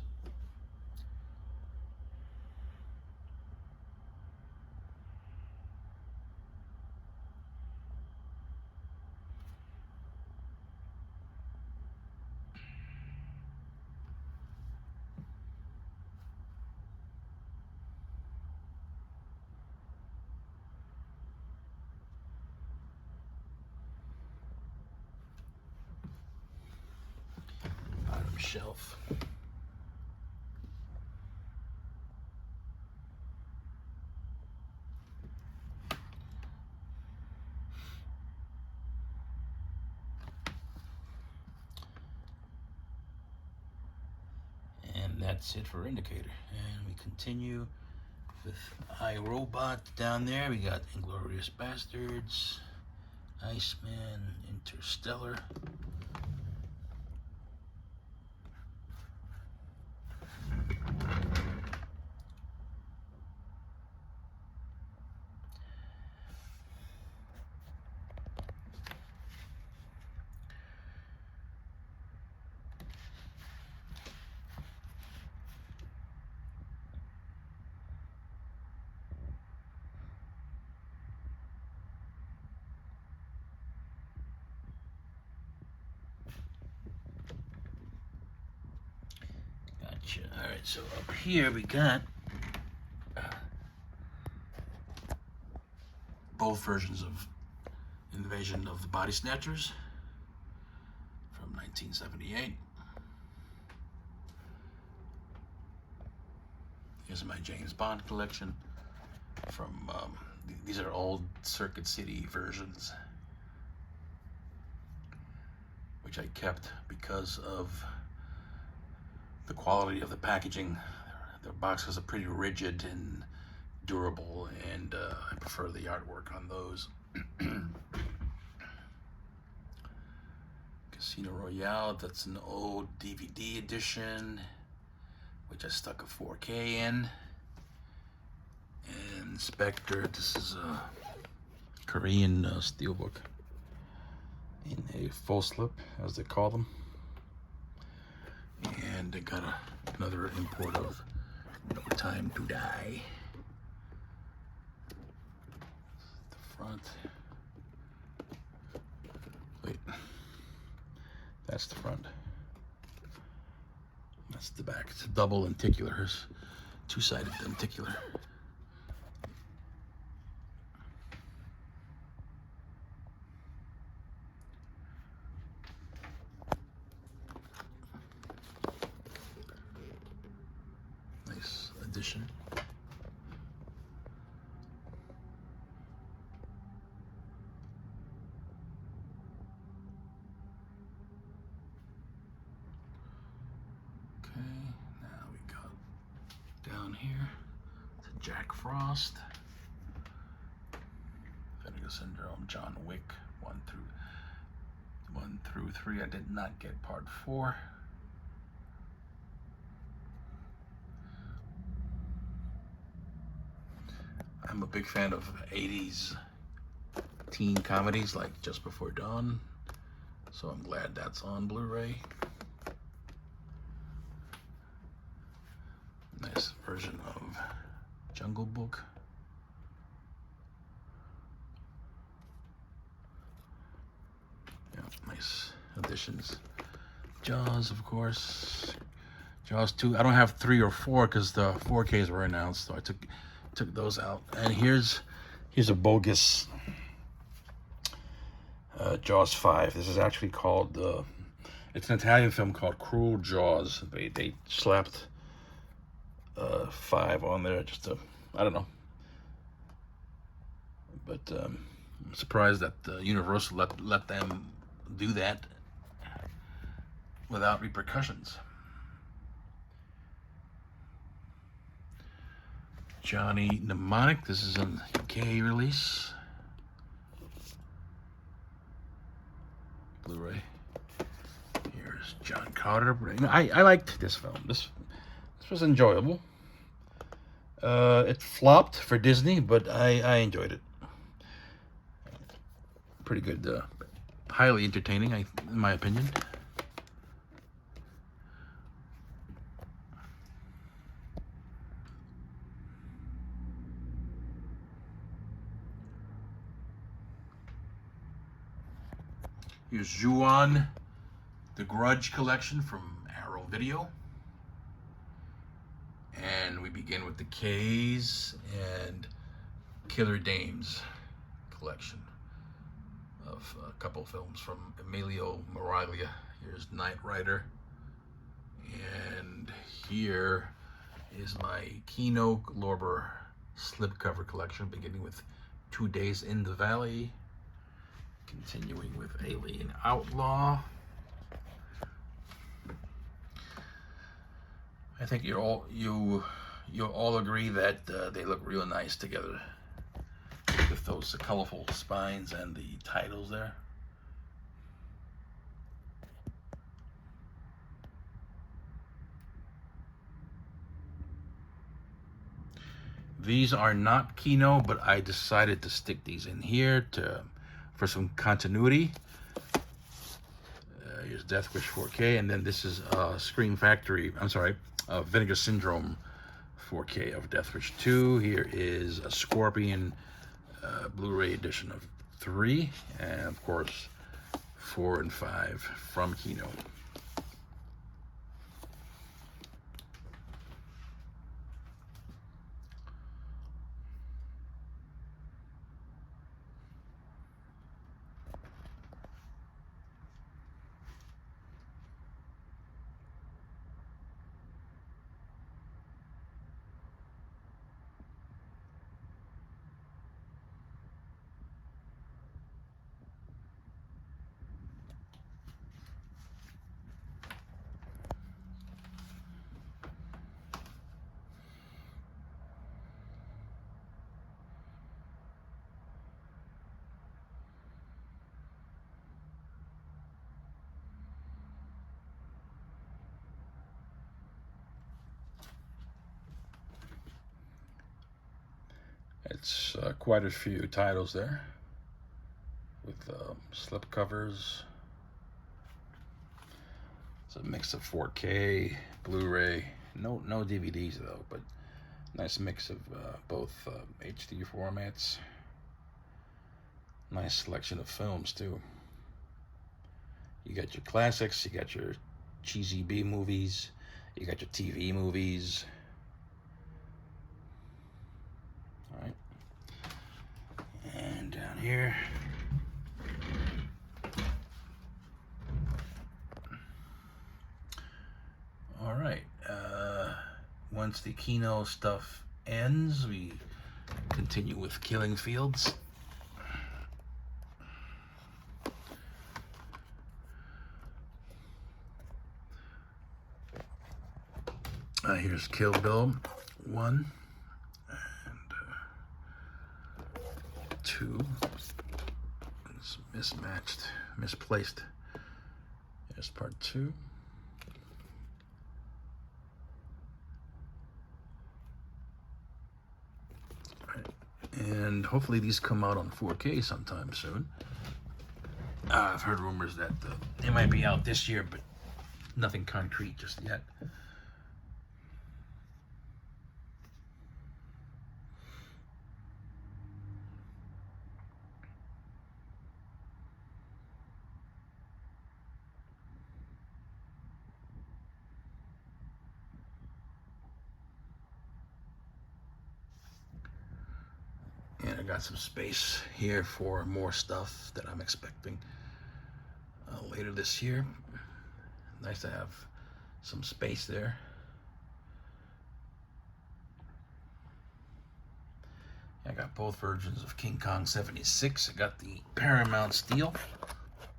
Bottom shelf. And that's it for Indicator. And we continue with iRobot down there. We got Inglourious Bastards, Iceman, Interstellar. Gotcha. All right, so up here we got both versions of Invasion of the Body Snatchers from 1978. Here's my James Bond collection from, these are old Circuit City versions, which I kept because of the quality of the packaging. The boxes are pretty rigid and durable, and I prefer the artwork on those. Casino Royale, that's an old DVD edition. which I stuck a 4K in. And Spectre, this is a Korean steelbook in a full slip, as they call them. And I got another import of No Time to Die. The front. Wait, that's the front. That's the back. It's a double lenticular. Here's two-sided lenticular. Nice addition. Okay, now we got down here to Jack Frost, Vinegar Syndrome, John Wick 1 through 3. I did not get part 4. I'm a big fan of 80s teen comedies like Just Before Dawn, so I'm glad that's on Blu-ray. Nice version of Jungle Book. Yeah, nice additions. Jaws, of course. Jaws 2. I don't have 3 or 4 because the 4Ks were announced, so I took those out. And here's a bogus Jaws 5. This is actually called it's an Italian film called Cruel Jaws. They slapped 5 on there just to, I don't know. But I'm surprised that Universal let them do that without repercussions. Johnny Mnemonic. This is a UK release. Blu-ray. Here's John Carter. I liked this film. This was enjoyable. It flopped for Disney, but I enjoyed it. Pretty good. Highly entertaining, in my opinion. Here's Ju-On, the Grudge collection from Arrow Video. And we begin with the K's and Killer Dames collection of a couple films from Emilio Miraglia. Here's Knight Rider. And here is my Kino Lorber slipcover collection, beginning with 2 Days in the Valley. Continuing with Alien Outlaw. I think you'll all agree that they look real nice together with those colorful spines and the titles there. These are not Kino, but I decided to stick these in here for some continuity. Here's Death Wish 4K, and then this is Scream Factory. I'm sorry, Vinegar Syndrome 4K of Death Wish 2. Here is a Scorpion Blu-ray edition of 3, and of course 4 and 5 from Kino. It's quite a few titles there with slip covers. It's a mix of 4K, Blu-ray, no DVDs though, but nice mix of both HD formats. Nice selection of films too. You got your classics, you got your cheesy B movies, you got your TV movies. All right. And down here, all right. Once the Kino stuff ends, we continue with Killing Fields. Here's Kill Bill 1 and 2. It's misplaced. Here's part 2. And hopefully these come out on 4K sometime soon. I've heard rumors that they might be out this year, but nothing concrete just yet. And I got some space here for more stuff that I'm expecting later this year. Nice to have some space there. I got both versions of King Kong 76. I got the Paramount Steel.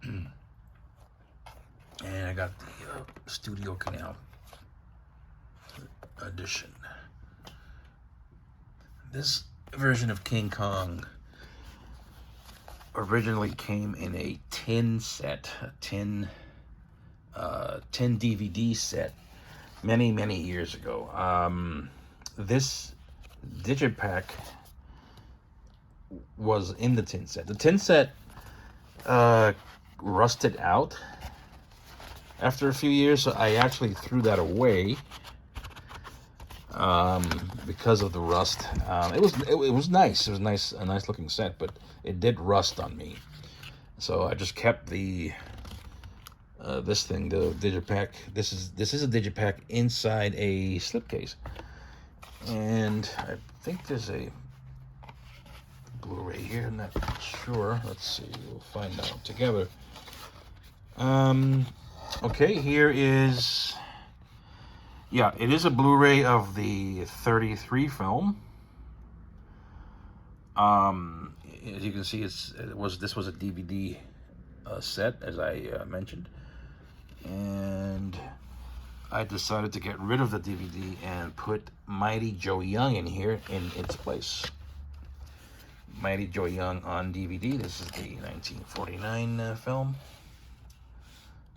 And I got the Studio Canal edition. This version of King Kong originally came in a 10 set, a 10 DVD set many years ago. This digipack was in the 10 set. The 10 set rusted out after a few years, so I actually threw that away because of the rust. It was nice. It was nice, a nice looking set, but it did rust on me. So I just kept the this thing, the digipack. This is a digipack inside a slipcase, and I think there's a Blu-ray here. I'm not sure. Let's see. We'll find out together. Okay, here is. Yeah, it is a Blu-ray of the 33 film. As you can see, this was a DVD set, as I mentioned, and I decided to get rid of the DVD and put Mighty Joe Young in here in its place. Mighty Joe Young on DVD. This is the 1949 film,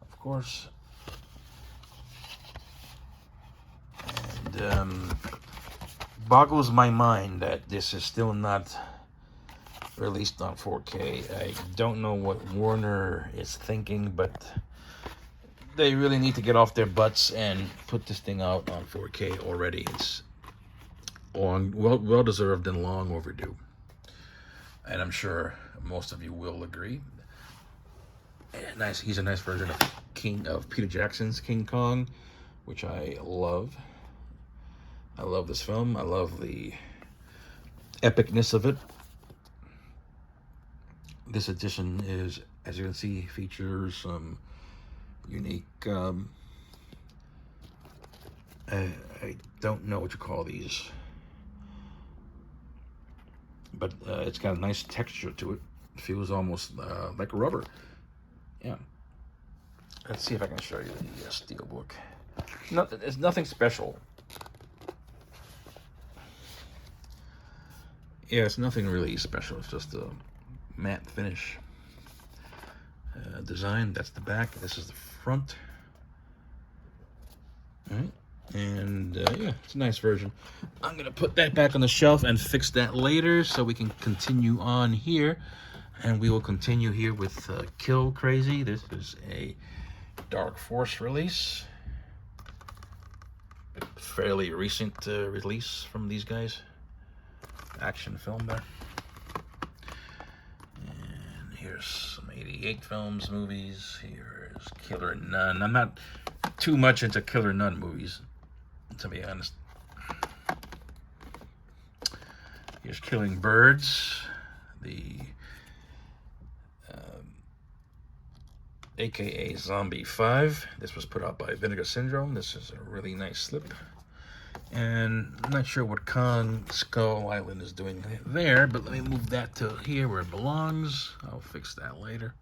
of course. And boggles my mind that this is still not released on 4K. I don't know what Warner is thinking, but they really need to get off their butts and put this thing out on 4K already. It's well deserved and long overdue. And I'm sure most of you will agree. Nice. He's a nice version of Peter Jackson's King Kong, which I love. I love this film. I love the epicness of it. This edition is, as you can see, features some unique, I don't know what you call these, but it's got a nice texture to it. It feels almost like rubber. Yeah. Let's see if I can show you the steelbook. No, it's nothing special. Yeah, it's nothing really special. It's just a matte finish design. That's the back. This is the front. All right. And yeah, it's a nice version. I'm gonna put that back on the shelf and fix that later so we can continue on here. And we will continue here with Kill Crazy. This is a Dark Force release. Fairly recent release from these guys. Action film there. And here's some 88 films, movies. Here's Killer Nun. I'm not too much into Killer Nun movies, to be honest. Here's Killing Birds, the aka Zombie 5. This was put out by Vinegar Syndrome. This is a really nice slip. And I'm not sure what Kong Skull Island is doing there, but let me move that to here where it belongs. I'll fix that later.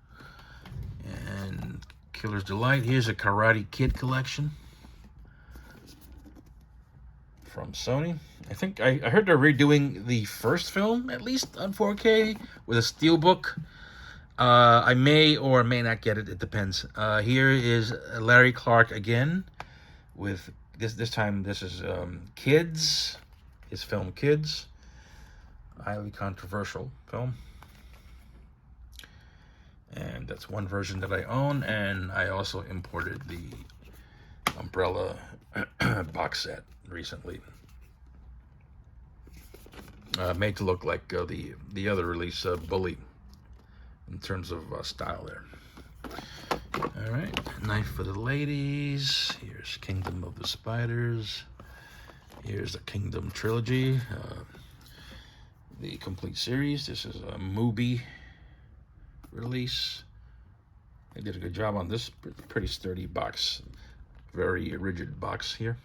And Killer's Delight. Here's a Karate Kid collection from Sony. I think I heard they're redoing the first film, at least on 4K, with a steelbook. I may or may not get it. It depends. Here is Larry Clark again with this time. This is Kids, his film Kids, highly controversial film, and that's one version that I own. And I also imported the Umbrella box set recently, made to look like the other release, Bully, in terms of style there. All right, Knife for the Ladies. Here's Kingdom of the Spiders. Here's the Kingdom trilogy, the complete series. This is a Mubi release. They did a good job on this. Pretty sturdy box, very rigid box here.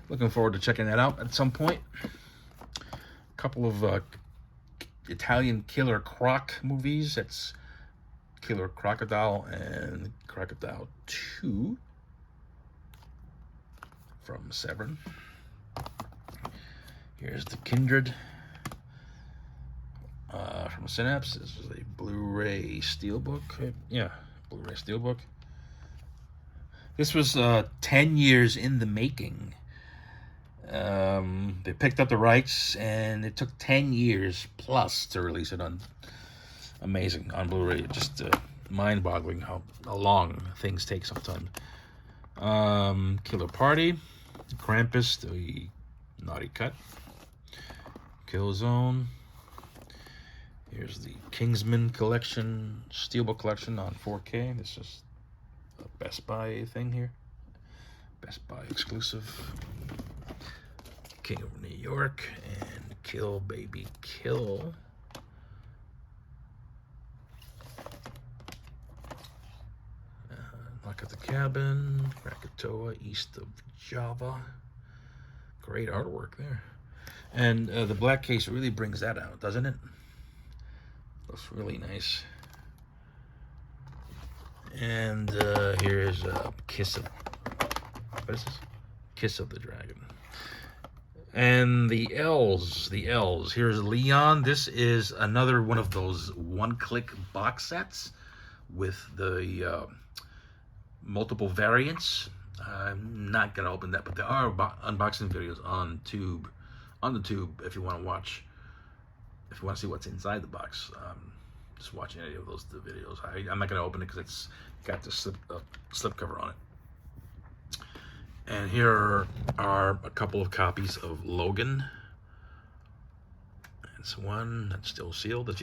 Looking forward to checking that out at some point. A couple of Italian Killer Croc movies. That's Killer Crocodile and Crocodile 2 from Severn. Here's The Kindred from Synapse. This is a Blu-ray Steelbook. Yeah, Blu-ray Steelbook. This was 10 years in the making. They picked up the rights, and it took 10 years plus to release it on amazing on Blu-ray. Just mind-boggling how long things take sometimes. Killer Party, Krampus, the Naughty Cut, Killzone. Here's the Kingsman collection, Steelbook collection on 4K. This is a Best Buy thing here. Best Buy exclusive. King of New York and Kill Baby Kill. Knock at the Cabin, Krakatoa, East of Java. Great artwork there. And the black case really brings that out, doesn't it? Looks really nice. And here's Kiss of... What is this? Kiss of the Dragon. And the L's. Here's Leon. This is another one of those one-click box sets with the multiple variants. I'm not gonna open that, but there are unboxing videos on the tube if you want to watch. If you want to see what's inside the box, just watching any of those videos. I'm not gonna open it because it's got the slip cover on it. And here are a couple of copies of Logan. It's one that's still sealed, as you